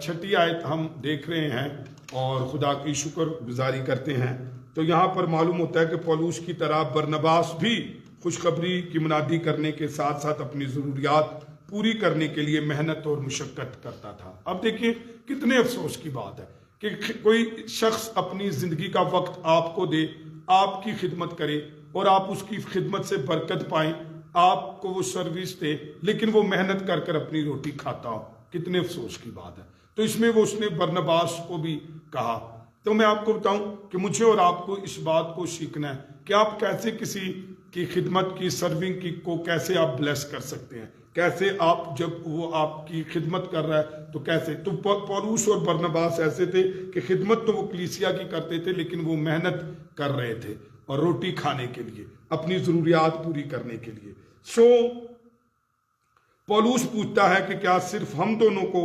6 آیت ہم دیکھ رہے ہیں اور خدا کی شکر گزاری کرتے ہیں. تو یہاں پر معلوم ہوتا ہے کہ پولوس کی طرح برناباس بھی خوشخبری کی منادی کرنے کے ساتھ ساتھ اپنی ضروریات پوری کرنے کے لیے محنت اور مشقت کرتا تھا. اب دیکھیے کتنے افسوس کی بات ہے کہ کوئی شخص اپنی زندگی کا وقت آپ کو دے، آپ کی خدمت کرے اور آپ اس کی خدمت سے برکت پائیں، آپ کو وہ سروس دے، لیکن وہ محنت کر کر اپنی روٹی کھاتا ہو. کتنے افسوس کی بات ہے. تو اس میں اس نے برناباس کو بھی کہا. تو میں آپ کو بتاؤں کہ مجھے اور آپ کو اس بات کو سیکھنا ہے کہ آپ کیسے کسی کی خدمت کی سرونگ کی کو کیسے آپ بلیس کر سکتے ہیں، کیسے آپ جب وہ آپ کی خدمت کر رہا ہے تو کیسے. تو پولوس اور برناباس ایسے تھے کہ خدمت تو وہ کلیسیا کی کرتے تھے، لیکن وہ محنت کر رہے تھے اور روٹی کھانے کے لیے، اپنی ضروریات پوری کرنے کے لیے. پولوس پوچھتا ہے کہ کیا صرف ہم دونوں کو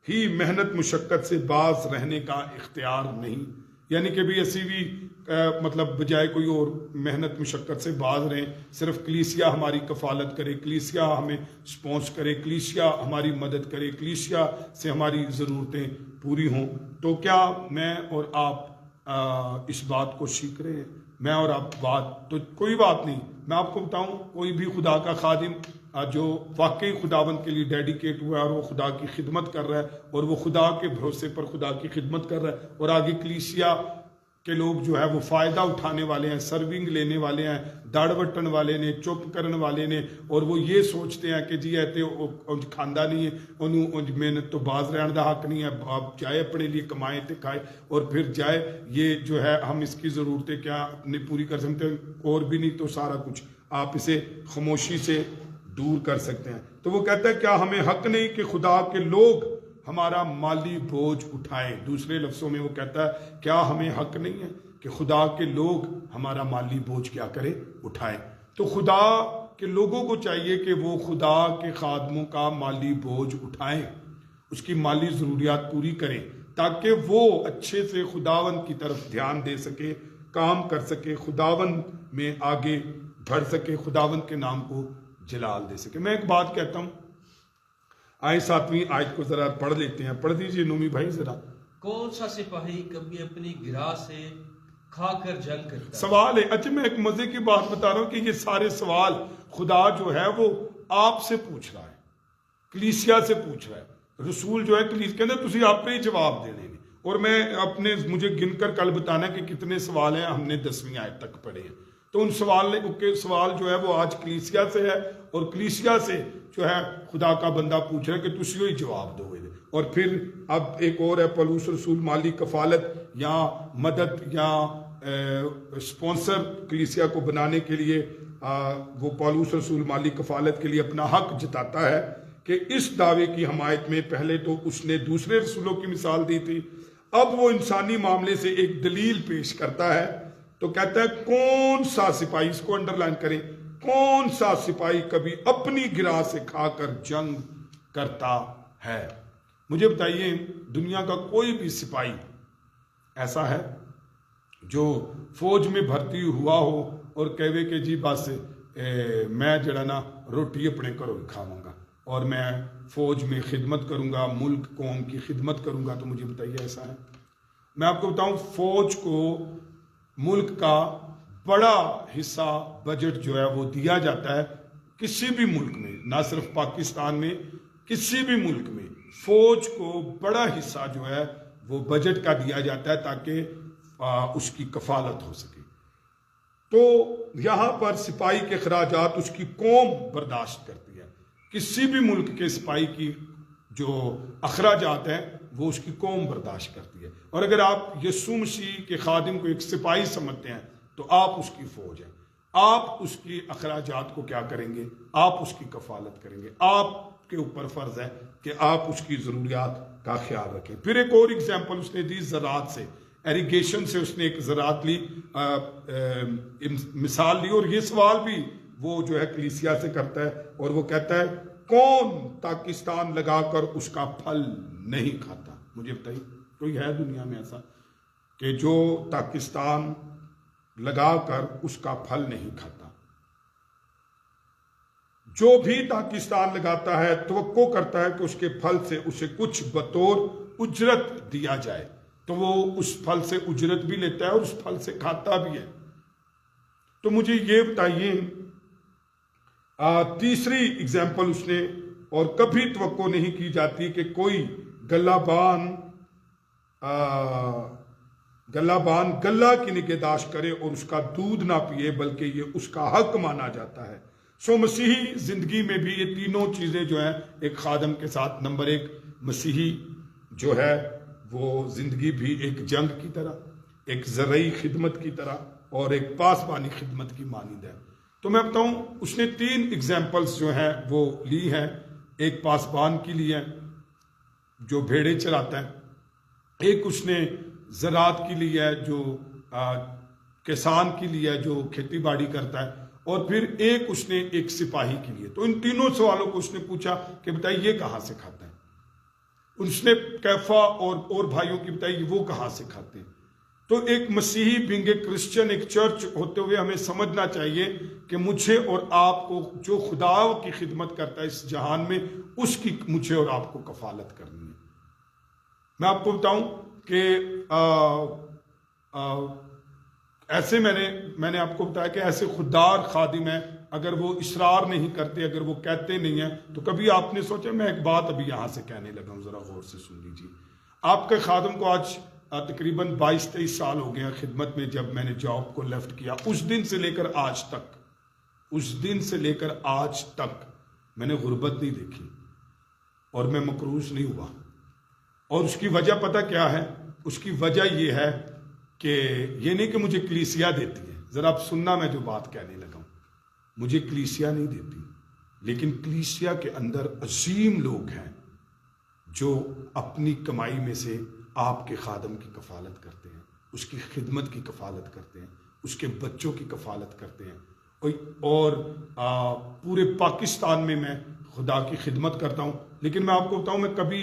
ہی محنت مشقت سے باز رہنے کا اختیار نہیں؟ یعنی کہ بھی اسی بھی مطلب بجائے کوئی اور محنت مشقت سے باز رہیں، صرف کلیسیا ہماری کفالت کرے، کلیسیا ہمیں سپونس کرے، کلیسیا ہماری مدد کرے، کلیسیا سے ہماری ضرورتیں پوری ہوں. تو کیا میں اور آپ اس بات کو سیکھ رہے ہیں؟ میں اور آپ بات تو کوئی بات نہیں. میں آپ کو بتاؤں، کوئی بھی خدا کا خادم جو واقعی خداوند کے لیے ڈیڈیکیٹ ہوا ہے اور وہ خدا کی خدمت کر رہا ہے اور وہ خدا کے بھروسے پر خدا کی خدمت کر رہا ہے، اور آگے کلیسیا کے لوگ جو ہے وہ فائدہ اٹھانے والے ہیں، سرونگ لینے والے ہیں، داڑ وٹن والے نے، چپ کرن والے نے، اور وہ یہ سوچتے ہیں کہ جی ایتے انج کھاندا نہیں ہے، انہوں انج محنت تو باز رہن دا حق نہیں ہے، آپ جائے اپنے لیے کمائے تے کھائے اور پھر جائے، یہ جو ہے ہم اس کی ضرورتیں کیا نہیں پوری کر سکتے، اور بھی نہیں تو سارا کچھ آپ اسے خاموشی سے دور کر سکتے ہیں۔ تو وہ کہتا ہے کیا ہمیں حق نہیں کہ خدا کے لوگ ہمارا مالی بوجھ اٹھائیں؟ دوسرے لفظوں میں وہ کہتا ہے کیا ہمیں حق نہیں ہے کہ خدا کے لوگ ہمارا مالی بوجھ کیا کریں؟ اٹھائیں۔ تو خدا کے لوگوں کو چاہیے کہ وہ خدا کے خادموں کا مالی بوجھ اٹھائیں، اس کی مالی ضروریات پوری کریں، تاکہ وہ اچھے سے خداوند کی طرف دھیان دے سکے، کام کر سکے، خداوند میں آگے بڑھ سکے، خداوند کے نام کو جلال دے سکے۔ میں ایک بات کہتا ہوں، آئے 7ویں آیت کو ذرا پڑھ لیتے ہیں، پڑھ دیجئے نومی بھائی ذرا۔ کون سا سپاہی کبھی اپنی گرہ سے کھا کر جنگ کرتا ہے؟ سوال ہے، اچھا میں ایک مزے کی بات بتا رہا ہوں کہ یہ سارے سوال خدا جو ہے وہ آپ سے پوچھ رہا ہے، کلیسیا سے پوچھ رہا ہے۔ رسول جو ہے کلیسیا کے اندر تسی آپ نے ہی جواب دینے ہیں، اور میں اپنے مجھے گن کر کل بتانا کہ کتنے سوال ہیں، ہم نے 10ویں آیت تک پڑھے ہیں، تو ان سوال جو ہے وہ آج کلیسیا سے ہے، اور کلیسیا سے جو ہے خدا کا بندہ پوچھ رہا ہے کہ تسی ہی جواب دو۔ اور پھر اب ایک اور ہے، پولس رسول مالی کفالت یا مدد یا سپونسر کلیسیا کو بنانے کے لیے، وہ پولس رسول مالی کفالت کے لیے اپنا حق جتاتا ہے کہ اس دعوے کی حمایت میں پہلے تو اس نے دوسرے رسولوں کی مثال دی تھی، اب وہ انسانی معاملے سے ایک دلیل پیش کرتا ہے، تو کہتا ہے کون سا سپاہی، اس کو انڈر لائن کریں، کون سا سپاہی کبھی اپنی گرہ سے کھا کر جنگ کرتا ہے؟ مجھے بتائیے دنیا کا کوئی بھی سپاہی ایسا ہے جو فوج میں بھرتی ہوا ہو اور کہے کہ جی بس میں جڑا نا روٹی اپنے گھروں کھاؤں گا اور میں فوج میں خدمت کروں گا، ملک قوم کی خدمت کروں گا؟ تو مجھے بتائیے ایسا ہے؟ میں آپ کو بتاؤں، فوج کو ملک کا بڑا حصہ بجٹ جو ہے وہ دیا جاتا ہے، کسی بھی ملک میں، نہ صرف پاکستان میں، کسی بھی ملک میں فوج کو بڑا حصہ جو ہے وہ بجٹ کا دیا جاتا ہے تاکہ اس کی کفالت ہو سکے۔ تو یہاں پر سپاہی کے اخراجات اس کی قوم برداشت کرتی ہے، کسی بھی ملک کے سپاہی کی جو اخراجات ہیں وہ اس کی قوم برداشت کرتی ہے، اور اگر آپ یسوع مسیح کے خادم کو ایک سپاہی سمجھتے ہیں تو آپ اس کی فوج ہیں، آپ اس کی اخراجات کو کیا کریں گے؟ آپ اس کی کفالت کریں گے، آپ کے اوپر فرض ہے کہ آپ اس کی ضروریات کا خیال رکھیں۔ پھر ایک اور اگزامپل اس نے دی زراعت سے، ایریگیشن سے اس نے ایک زراعت لی، مثال لی، اور یہ سوال بھی وہ جو ہے کلیسیا سے کرتا ہے، اور وہ کہتا ہے کون پاکستان لگا کر اس کا پھل نہیں کھاتا؟ مجھے بتائیے کوئی ہے دنیا میں ایسا کہ جو پاکستان لگا کر اس کا پھل نہیں کھاتا؟ جو بھی پاکستان لگاتا ہے توقع کرتا ہے کہ اس کے پھل سے اسے کچھ بطور اجرت دیا جائے، تو وہ اس پھل سے اجرت بھی لیتا ہے اور اس پھل سے کھاتا بھی ہے۔ تو مجھے یہ بتائیے، تیسری اگزامپل اس نے، اور کبھی توقع نہیں کی جاتی کہ کوئی گلہ بان گلہ کی نگہداشت کرے اور اس کا دودھ نہ پیے، بلکہ یہ اس کا حق مانا جاتا ہے۔ سو مسیحی زندگی میں بھی یہ تینوں چیزیں جو ہیں ایک خادم کے ساتھ، نمبر ایک مسیحی جو ہے وہ زندگی بھی ایک جنگ کی طرح، ایک زرعی خدمت کی طرح، اور ایک پاسبانی خدمت کی مانند ہے۔ تو میں بتاؤں اس نے 3 ایگزامپلس جو ہیں وہ لی ہیں، ایک پاسبان کی لی ہے جو بھیڑے چراتا ہے، ایک اس نے زراعت کی لی ہے جو کسان کی لی ہے جو کھیتی باڑی کرتا ہے، اور پھر ایک اس نے ایک سپاہی کے لیے۔ تو ان تینوں سوالوں کو اس نے پوچھا کہ بتائیے یہ کہاں سے کھاتا ہے؟ اس نے کیفا اور بھائیوں کی بتائی وہ کہاں سے کھاتے ہیں۔ تو ایک مسیحی بینگ اے کرسچن، ایک چرچ ہوتے ہوئے ہمیں سمجھنا چاہیے کہ مجھے اور آپ کو جو خدا کی خدمت کرتا ہے اس جہان میں، اس کی مجھے اور آپ کو کفالت کرنی ہے۔ میں آپ کو بتاؤں کہ ایسے میں نے آپ کو بتایا کہ ایسے خوددار خادم ہیں، اگر وہ اصرار نہیں کرتے، اگر وہ کہتے نہیں ہیں، تو کبھی آپ نے سوچا، میں ایک بات ابھی یہاں سے کہنے لگا ہوں، ذرا غور سے سن لیجیے. آپ کے خادم کو آج تقریباً 22-23 سال ہو گئے ہیں خدمت میں. جب میں نے جاب کو لیفٹ کیا، اس دن سے لے کر آج تک میں نے غربت نہیں دیکھی اور میں مقروض نہیں ہوا. اور اس کی وجہ پتہ کیا ہے؟ اس کی وجہ یہ ہے کہ یہ نہیں کہ مجھے کلیسیا دیتی ہے. ذرا آپ سننا، میں جو بات کہنے لگا ہوں، مجھے کلیسیا نہیں دیتی، لیکن کلیسیا کے اندر عظیم لوگ ہیں جو اپنی کمائی میں سے آپ کے خادم کی کفالت کرتے ہیں، اس کی خدمت کی کفالت کرتے ہیں، اس کے بچوں کی کفالت کرتے ہیں. اور پورے پاکستان میں خدا کی خدمت کرتا ہوں. لیکن میں آپ کو بتاؤں، میں کبھی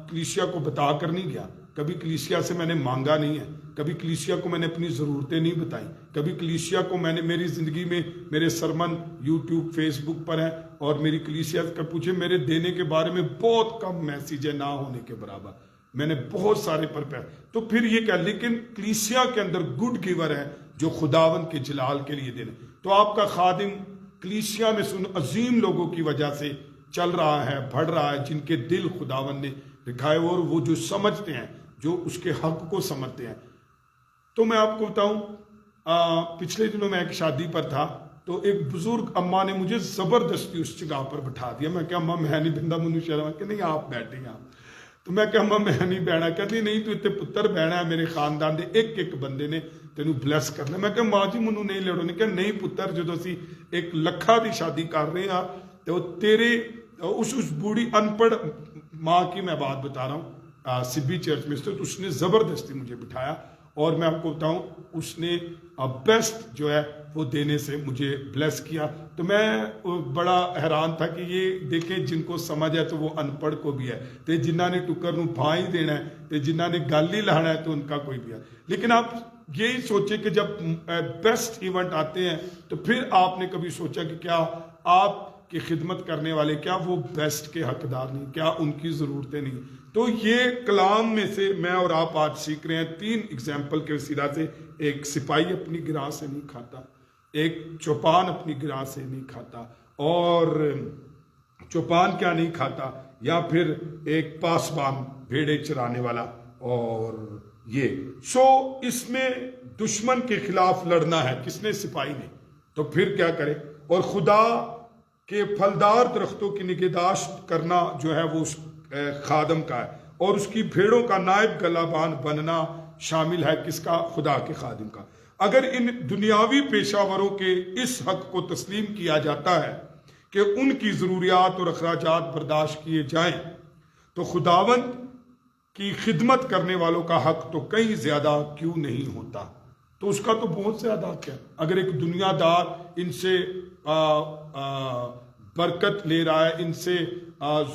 کلیسیا کو بتا کر نہیں گیا، کبھی کلیسیا سے میں نے مانگا نہیں ہے، کبھی کلیسیا کو میں نے اپنی ضرورتیں نہیں بتائیں، کبھی کلیسیا کو میں نے، میری زندگی میں میرے سرمن یوٹیوب فیس بک پر ہیں، اور میری کلیسیا کا پوچھے، میرے دینے کے بارے میں بہت کم میسیج ہے، نہ ہونے کے برابر. میں نے بہت سارے پر پہ. تو پھر یہ کہا، لیکن کلیسیا کے اندر گڈ گیور ہے جو خداوند کے جلال کے لیے دینے. تو آپ کا خادم کلیسیا میں عظیم لوگوں کی وجہ سے چل رہا ہے، بڑھ رہا ہے، جن کے دل خداوند نے دکھائے، اور وہ جو سمجھتے ہیں، جو اس کے حق کو سمجھتے ہیں. تو میں آپ کو بتاؤں، پچھلے دنوں میں ایک شادی پر تھا، تو ایک بزرگ اماں نے مجھے زبردستی اس جگہ پر بٹھا دیا. میں کہ اماں میں نہیں بندہ منو شرما، کہ نہیں آپ بیٹھیں گے آپ. تو میں کہ اماں میں نہیں بہنا، کہتی نہیں تو اتنے پتر بہنا ہے میرے خاندان دے، ایک بندے نے تینوں بلیس کرنا. میں کہ ماں جی منو نہیں لڑو. نے کہ نہیں پتر، جدو اسی 1 لکھ دی شادی کر رہے ہیں، تو تیرے اس بوڑھی ان پڑھ ماں کی میں بات بتا رہا ہوں، سبی چرچ میں، تو اس نے زبردستی مجھے بٹھایا، اور میں آپ کو بتاؤں اس نے بیسٹ جو ہے وہ دینے سے مجھے بلیس کیا. تو میں بڑا حیران تھا کہ یہ دیکھیں، جن کو سمجھ ہے تو وہ ان پڑھ کو بھی ہے، تو جنہ نے ٹکر نو بھائی دینا ہے، تو جنہ نے گل ہی لانا ہے، تو ان کا کوئی بھی ہے. لیکن آپ یہی سوچیں کہ جب بیسٹ ایونٹ آتے ہیں، تو پھر آپ نے کبھی سوچا کہ کیا آپ کی خدمت کرنے والے، کیا وہ بیسٹ کے حقدار نہیں، کیا ان کی ضرورتیں نہیں؟ تو یہ کلام میں سے میں اور آپ آج سیکھ رہے ہیں 3 اگزامپل کے وسیلہ سے. ایک سپاہی اپنی گراں سے نہیں کھاتا، ایک چوپان اپنی گراں سے نہیں کھاتا، اور چوپان کیا نہیں کھاتا، یا پھر ایک پاسبان بھیڑے چرانے والا. اور یہ اس میں دشمن کے خلاف لڑنا ہے، کس نے؟ سپاہی نے. تو پھر کیا کرے؟ اور خدا کے پھلدار درختوں کی نگہداشت کرنا جو ہے وہ اس خادم کا ہے، اور اس کی بھیڑوں کا نائب گلابان بننا شامل ہے کس کا؟ خدا کے خادم کا. اگر ان دنیاوی پیشہ وروں کے اس حق کو تسلیم کیا جاتا ہے کہ ان کی ضروریات اور اخراجات برداشت کیے جائیں، تو خداوند کی خدمت کرنے والوں کا حق تو کہیں زیادہ کیوں نہیں ہوتا؟ تو اس کا تو بہت زیادہ حق ہے. اگر ایک دنیا دار ان سے برکت لے رہا ہے، ان سے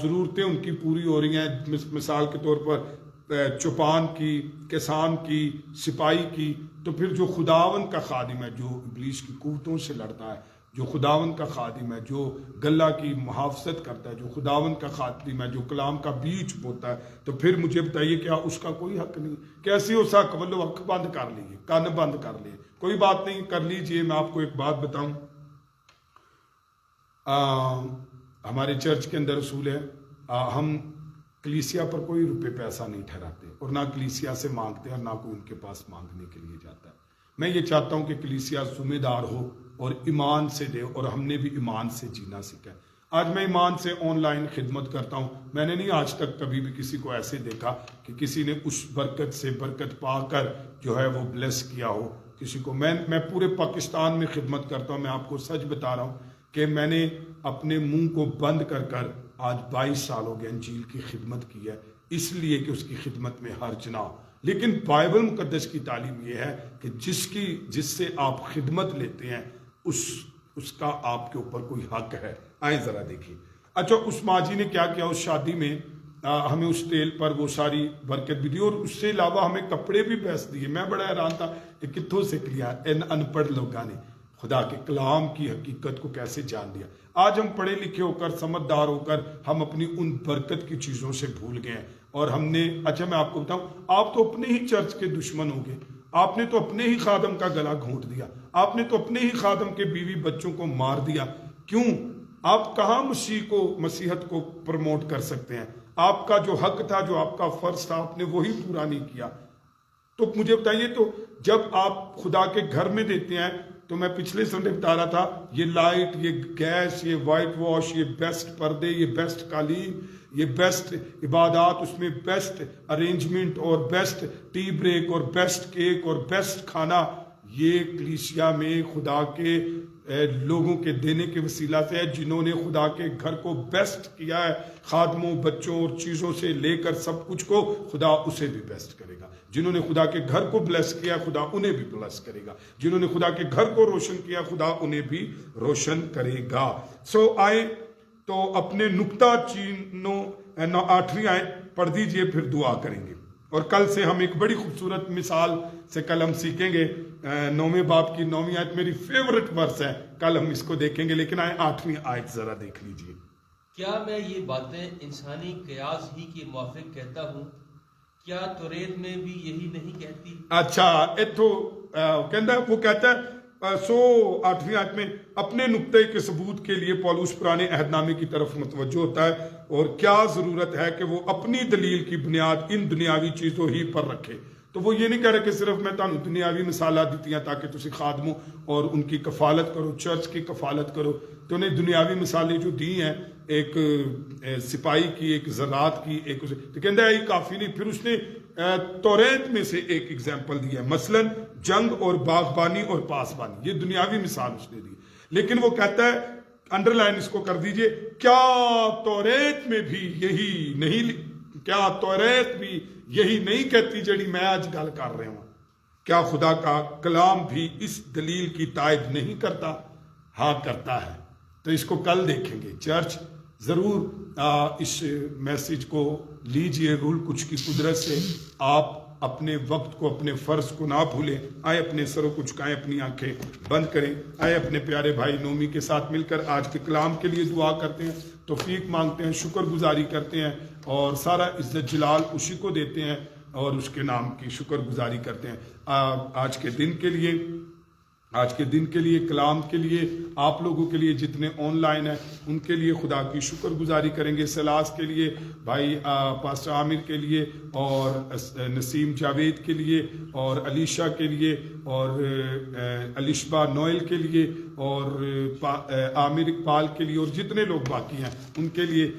ضرورتیں ان کی پوری ہو رہی ہیں، مثال کے طور پر چوپان کی، کسان کی، سپاہی کی، تو پھر جو خداوند کا خادم ہے، جو ابلیس کی قوتوں سے لڑتا ہے، جو خداوند کا خادم ہے، جو گلہ کی محافظت کرتا ہے، جو خداوند کا خادم ہے، جو کلام کا بیج بوتا ہے، تو پھر مجھے بتائیے کیا اس کا کوئی حق نہیں؟ کیسی ہو سکتا؟ بولو اکھ بند کر لیجیے، کان بند کر لیے، کوئی بات نہیں، کر لیجیے. میں آپ کو ایک بات بتاؤں، ہمارے چرچ کے اندر اصول ہے، ہم کلیسیا پر کوئی روپے پیسہ نہیں ٹھہراتے، اور نہ کلیسیا سے مانگتے، اور نہ کوئی ان کے پاس مانگنے کے لیے جاتا ہے. میں یہ چاہتا ہوں کہ کلیسیا ذمہ دار ہو اور ایمان سے دے، اور ہم نے بھی ایمان سے جینا سیکھا ہے. آج میں ایمان سے آن لائن خدمت کرتا ہوں. میں نے نہیں آج تک کبھی بھی کسی کو ایسے دیکھا کہ کسی نے اس برکت سے برکت پا کر جو ہے وہ بلیس کیا ہو کسی کو. میں پورے پاکستان میں خدمت کرتا ہوں. میں آپ کو سچ بتا رہا ہوں کہ میں نے اپنے منہ کو بند کر کر آج 22 سال ہو گئے انجیل کی خدمت کی ہے، اس لیے کہ اس کی خدمت میں حرج نہ ہو. لیکن بائبل مقدس کی تعلیم یہ ہے کہ جس سے آپ خدمت لیتے ہیں اس کا آپ کے اوپر کوئی حق ہے. آئیں ذرا دیکھیں. اچھا، اس ماں جی نے کیا کیا اس شادی میں؟ ہمیں اس تیل پر وہ ساری برکت بھی دی، اور اس سے علاوہ ہمیں کپڑے بھی پیسے دیے. میں بڑا حیران تھا کہ کتوں سے لیا ان پڑھ لوگوں نے خدا کے کلام کی حقیقت کو کیسے جان لیا. آج ہم پڑھے لکھے ہو کر، سمجھدار ہو کر، ہم اپنی ان برکت کی چیزوں سے بھول گئے ہیں، اور ہم نے، اچھا میں آپ کو بتاؤں، آپ تو اپنے ہی چرچ کے دشمن ہو گے. آپ نے تو اپنے ہی خادم کا گلا گھونٹ دیا، آپ نے تو اپنے ہی خادم کے بیوی بچوں کو مار دیا. کیوں؟ آپ کہاں مسیحت کو پروموٹ کر سکتے ہیں؟ آپ کا جو حق تھا، جو آپ کا فرض تھا، آپ نے وہی پورا نہیں کیا. تو مجھے بتائیے، تو جب آپ خدا کے گھر میں دیتے ہیں، تو میں پچھلے سنڈے بتا رہا تھا، یہ لائٹ، یہ گیس، یہ وائٹ واش، یہ بیسٹ پردے، یہ بیسٹ قالین، یہ بیسٹ عبادات، اس میں بیسٹ ارینجمنٹ اور بیسٹ ٹی بریک اور بیسٹ کیک اور بیسٹ کھانا، یہ کلیسیا میں خدا کے لوگوں کے دینے کے وسیلہ سے ہے، جنہوں نے خدا کے گھر کو بیسٹ کیا ہے. خادموں، بچوں اور چیزوں سے لے کر سب کچھ کو خدا اسے بھی بیسٹ کرے گا. جنہوں نے خدا کے گھر کو بلیس کیا، خدا انہیں بھی بلیس کرے گا. جنہوں نے خدا کے گھر کو روشن کیا، خدا انہیں بھی روشن کرے گا. آئے تو اپنے نکتہ چینوں 8ویں آیت پڑھ دیجئے، پھر دعا کریں گے. اور کل سے ہم ایک بڑی خوبصورت مثال سے کل ہم سیکھیں گے. 9ویں باب کی 9ویں آیت میری فیورٹ ورس ہے، کل ہم اس کو دیکھیں گے. لیکن 8ویں آیت ذرا دیکھ لیجئے. کیا میں یہ باتیں انسانی قیاس ہی کے موافق کہتا ہوں؟ کیا توریت میں بھی یہی نہیں کہتی؟ اچھا، وہ کہتا ہے 8ویں آیت میں اپنے نقطے کے ثبوت کے لیے پولس پرانے عہد نامے کی طرف متوجہ ہوتا ہے، اور کیا ضرورت ہے کہ وہ اپنی دلیل کی بنیاد ان دنیاوی چیزوں ہی پر رکھے. تو وہ یہ نہیں کہہ رہے کہ صرف میں تانوں دنیاوی مثالات دیتی ہیں تاکہ تسی خادموں اور ان کی کفالت کرو، چرچ کی کفالت کرو. تو انہیں دنیاوی مثالیں جو دی ہیں، ایک سپاہی کی، ایک زراعت کی، ایک تو کہندہ ہے یہ کافی نہیں. پھر اس نے توریت میں سے ایک ایگزامپل دی ہے، مثلا جنگ اور باغبانی اور پاسبانی. یہ دنیاوی مثال اس نے دی. لیکن وہ کہتا ہے، انڈر لائن اس کو کر دیجئے، کیا توریت میں بھی یہی نہیں، کیا توریت بھی یہی نہیں کہتی جڑی میں آج گل کر رہے ہوں؟ کیا خدا کا کلام بھی اس دلیل کی تائید نہیں کرتا؟ ہاں کرتا ہے. تو اس کو کل دیکھیں گے. چرچ ضرور اس میسیج کو لیجئے رول کچھ کی قدرت سے. آپ اپنے وقت کو، اپنے فرض کو نہ بھولیں. آئے اپنے سروں کو جھکائیں، اپنی آنکھیں بند کریں. آئے اپنے پیارے بھائی نومی کے ساتھ مل کر آج کے کلام کے لیے دعا کرتے ہیں، توفیق مانگتے ہیں، شکر گزاری کرتے ہیں، اور سارا عزت جلال اسی کو دیتے ہیں اور اس کے نام کی شکر گزاری کرتے ہیں. آج کے دن کے لیے کلام کے لیے آپ لوگوں کے لیے جتنے آن لائن ہیں ان کے لیے خدا کی شکر گزاری کریں گے. سلاس کے لیے، بھائی پاسٹر عامر کے لیے، اور نسیم جاوید کے لیے، اور علیشہ کے لیے، اور علیشبہ نوئل کے لیے، اور عامر اقبال کے لیے، اور جتنے لوگ باقی ہیں ان کے لیے،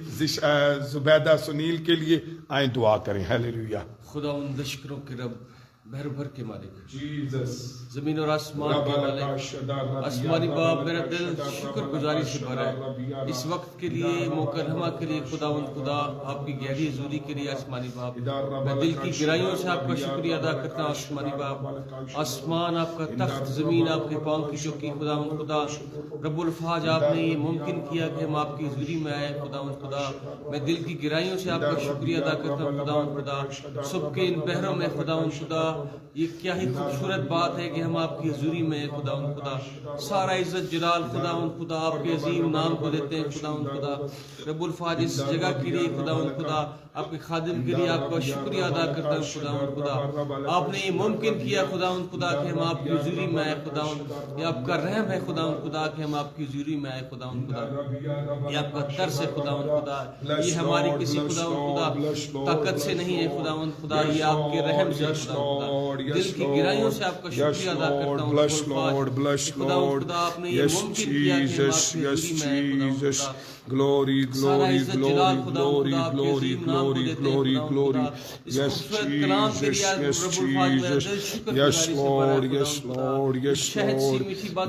زبیدہ سنیل کے لیے. آئیں دعا کریں. ہیلیلویا. خدا ان لشکروں کے رب، بھر بھر کے مالک، جیزس، زمین اور آسمان کے مالک، آسمانی باپ، میرا دل شکر گزاری سے بھرا ہے اس وقت کے لیے، مکرمہ کے لیے. خدا آپ کی گہری حضوری کے لیے آسمانی باپ، میں دل کی گہرائیوں سے آپ کا شکریہ ادا کرتا ہوں. آسمانی باپ، آسمان آپ کا تخت، زمین آپ کے پاؤں کی چوکی. خدا رب الفاظ، آپ نے یہ ممکن کیا کہ ہم آپ کی حضوری میں آئے. خدا میں دل کی گہرائیوں سے آپ کا شکریہ ادا کرتا ہوں. خدا صبح کے ان پہروں میں خدا یہ کیا ہی خوبصورت بات ہے کہ ہم آپ کی حضوری میں. خدا سارا عزت جلال خدا آپ کے عظیم نام کو دیتے ہیں. خدا رب الفاظ، اس جگہ کے لیے خدا آپ کے خادم کے لیے آپ کا شکریہ ادا کرتا ہوں. خدا آپ نے یہ ممکن کیا خدا کہ ہم آپ کی حضوری میں آئے. یہ آپ کا رحم ہے خدا کہ ہم آپ کی حضوری میں آئے. خدا یہ آپ کا ترس ہے. خدا یہ ہماری کسی خدا طاقت سے نہیں ہے. خدا یہ آپ کے رحم سے. خدا دل کی گہرائیوں سے آپ کا شکریہ ادا کرتا ہوں. خدا آپ نے یہ ممکن کیا کہ ہم آپ کی حضوری میں آئے. Glory, glory, glory, glory, glory, glory, glory, glory. Yes, Jesus, yes, Jesus. Yes, Lord, yes, Lord, yes, Lord.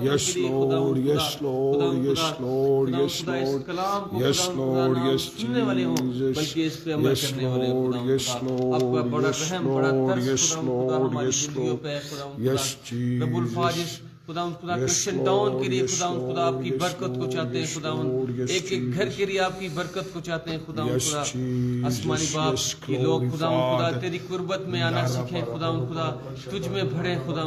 Yes, Lord, yes, Lord, yes, Lord, yes, Lord. Yes, Lord, yes, Jesus. Yes, Lord, yes, Lord, yes, Lord, yes, Lord, yes, Lord. Yes, Jesus. خدا Christian town کے لیے خدا آپ کی برکت کو چاہتے ہیں. خدا ایک ایک گھر کے لیے آپ کی برکت کو چاہتے ہیں. خدا آسمانی باپ، یہ لوگ خدا تیری قربت میں آنا سیکھیں. خدا تجھ میں بڑھیں. خدا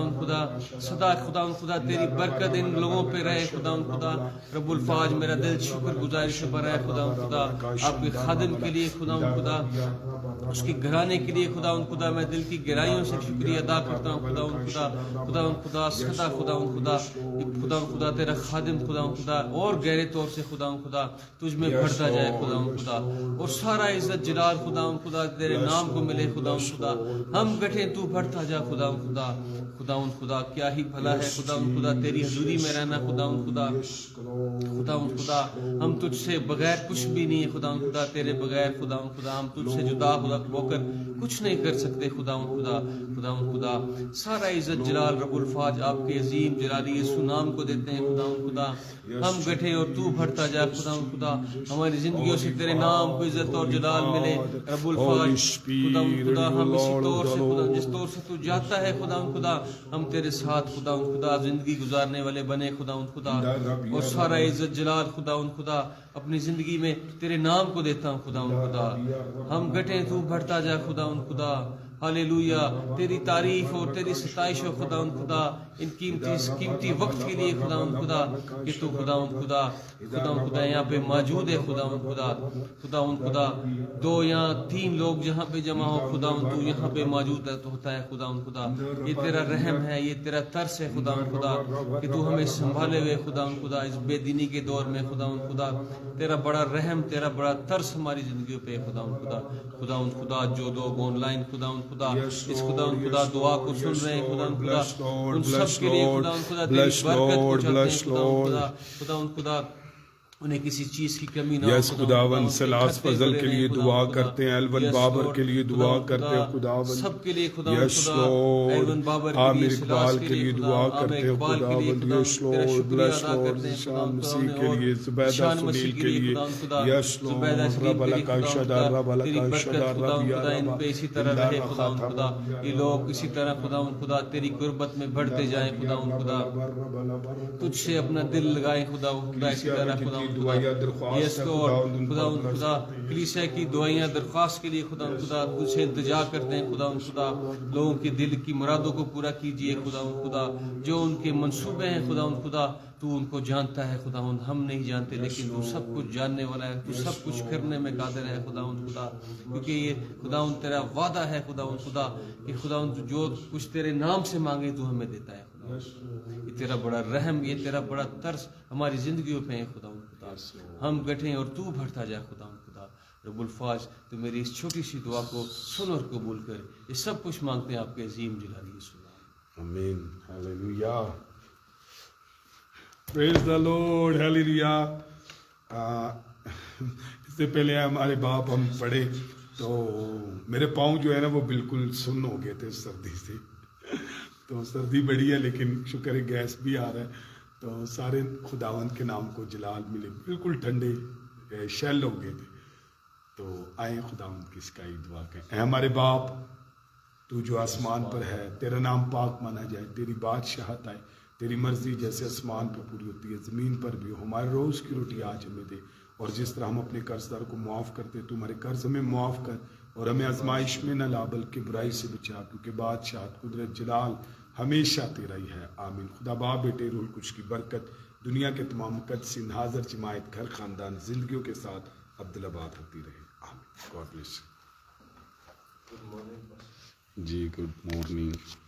سدا تیری برکت ان لوگوں پہ رہے. خدا رب الفاظ، میرا دل شکر گزاری سے بھرا ہے. خدا آپ کے خادم کے لیے. خدا اس کے گھرانے کے لیے خدا خدا میں دل کی گہرائیوں سے شکریہ ادا کرتا ہوں خدا سدا خدا تیرا خادم خدا اور گہرے طور سے خدا تجھ میں بڑھتا جائے خدا اور سارا عزت جلال خدا تیرے نام کو ملے خدا ہم گٹھے تو بڑھتا جا خدا کیا ہی بھلا ہے خدا تیری حضوری میں رہنا خدا ہم تجھ سے بغیر کچھ بھی نہیں ہے خدا تیرے بغیر خدا ہم تجھ سے جدا ہو کر کچھ نہیں کر سکتے خدا سارا عزت جلال رب الفاظ آپ کے عظیم جلالی یسوع نام کو دیتے ہیں خدا ہم گٹھے اور تو بڑھتا جا خدا ہماری زندگیوں سے تیرے نام کو عزت اور جلال ملے رب الفاظ خدا ہم اسی طور سے جس طور سے تو جاتا ہے خدا ہم تیرے ساتھ خدا زندگی گزارنے والے بنے خدا اور سارا عزت جلال خدا اپنی زندگی میں تیرے نام کو دیتا ہوں خدا ہم گٹیں تو بڑھتا جا خدا ہاللیلویا تیری تعریف اور تیری ستائش ہو خدا ان قیمتی وقت کے لیے خدا کہ تو خدا یہاں پہ موجود ہے خدا دو یا تین لوگ جہاں پہ جمع ہو خدا تو یہاں پہ موجود ہے تو ہوتا ہے خدا یہ تیرا رحم ہے یہ تیرا ترس ہے خدا کہ تو ہمیں سنبھالے ہوئے خدا اس بے دینی کے دور میں خدا تیرا بڑا رحم تیرا بڑا ترس ہماری زندگیوں پہ خدا جو لوگ آن لائن خدا اس خدا دعا کو سن رہے ہیں خدا ان سب کے لیے خدا تیری برکت پہنچاتے ہیں خدا انہیں کسی چیز کی کمی نہ یس خداوند سلاس فضل کے لیے دعا کرتے ہیں الون بابر کے لیے دعا کرتے ہیں خداوند سب کے لیے یس لارڈ عامر اقبال کے لیے دعا کرتے ہیں خداوند یس لارڈ بلیس لارڈ شان مسیح کے لیے زبیدہ سنیل کے لیے یس لارڈ رب الکا شدار رب الکا شدار رب یا رب اسی طرح رہے خدا یہ لوگ اسی طرح خدا تیری قربت میں بڑھتے جائیں خدا تجھ سے اپنا دل لگائیں خدا اسی طرح خدا کلیسیا کی دعائیاں درخواست کے لیے خدا تجھ سے التجا کرتے ہیں خدا لوگوں کے دل کی مرادوں کو پورا کیجیے خدا جو ان کے منصوبے ہیں خدا تو ان کو جانتا ہے خدا ہم نہیں جانتے لیکن تو سب کچھ جاننے والا ہے تو سب کچھ کرنے میں قادر ہے خدا کیونکہ یہ خدا تیرا وعدہ ہے خدا کہ خدا جو کچھ تیرے نام سے مانگے تو ہمیں دیتا ہے یہ تیرا بڑا رحم یہ تیرا بڑا ترس ہماری زندگیوں پہ ہے خدا ہم گٹھیں اور تو بڑھتا جا خدا رب الفاظ تو میری اس چھوٹی سی دعا کو سن اور قبول کر یہ سب کچھ مانگتے ہیں آپ کے عظیم جلالی یسوع آمین ہاللیلویا پریز دی لارڈ ہاللیلویا اس سے پہلے ہمارے باپ ہم پڑھے تو میرے پاؤں جو ہے نا وہ بالکل سن ہو گئے تھے سردی سے تو سردی بڑی ہے لیکن شکر ہے گیس بھی آ رہا ہے تو سارے خداوند کے نام کو جلال ملے بالکل ٹھنڈے شیل ہو گئے تھے تو آئیں خداوند کی سکائی دعا کریں اے ہمارے باپ تو جو آسمان پر ہے تیرا نام پاک مانا جائے تیری بادشاہت آئے تیری مرضی جیسے آسمان پہ پوری ہوتی ہے زمین پر بھی ہو ہمارے روز کی روٹی آج ہمیں دے اور جس طرح ہم اپنے قرض دار کو معاف کرتے تو ہمارے قرض ہمیں معاف کر اور ہمیں آزمائش میں نہ لا بلکہ برائی سے بچا کیونکہ بادشاہت قدرت جلال ہمیشہ تیرا ہی ہے آمین خدا باپ بیٹے روح القدس کی برکت دنیا کے تمام مقدسین حاضر جماعت گھر خاندان زندگیوں کے ساتھ عبدالآباد ہوتی رہے آمین گاڈ بلیس جی گڈ مارننگ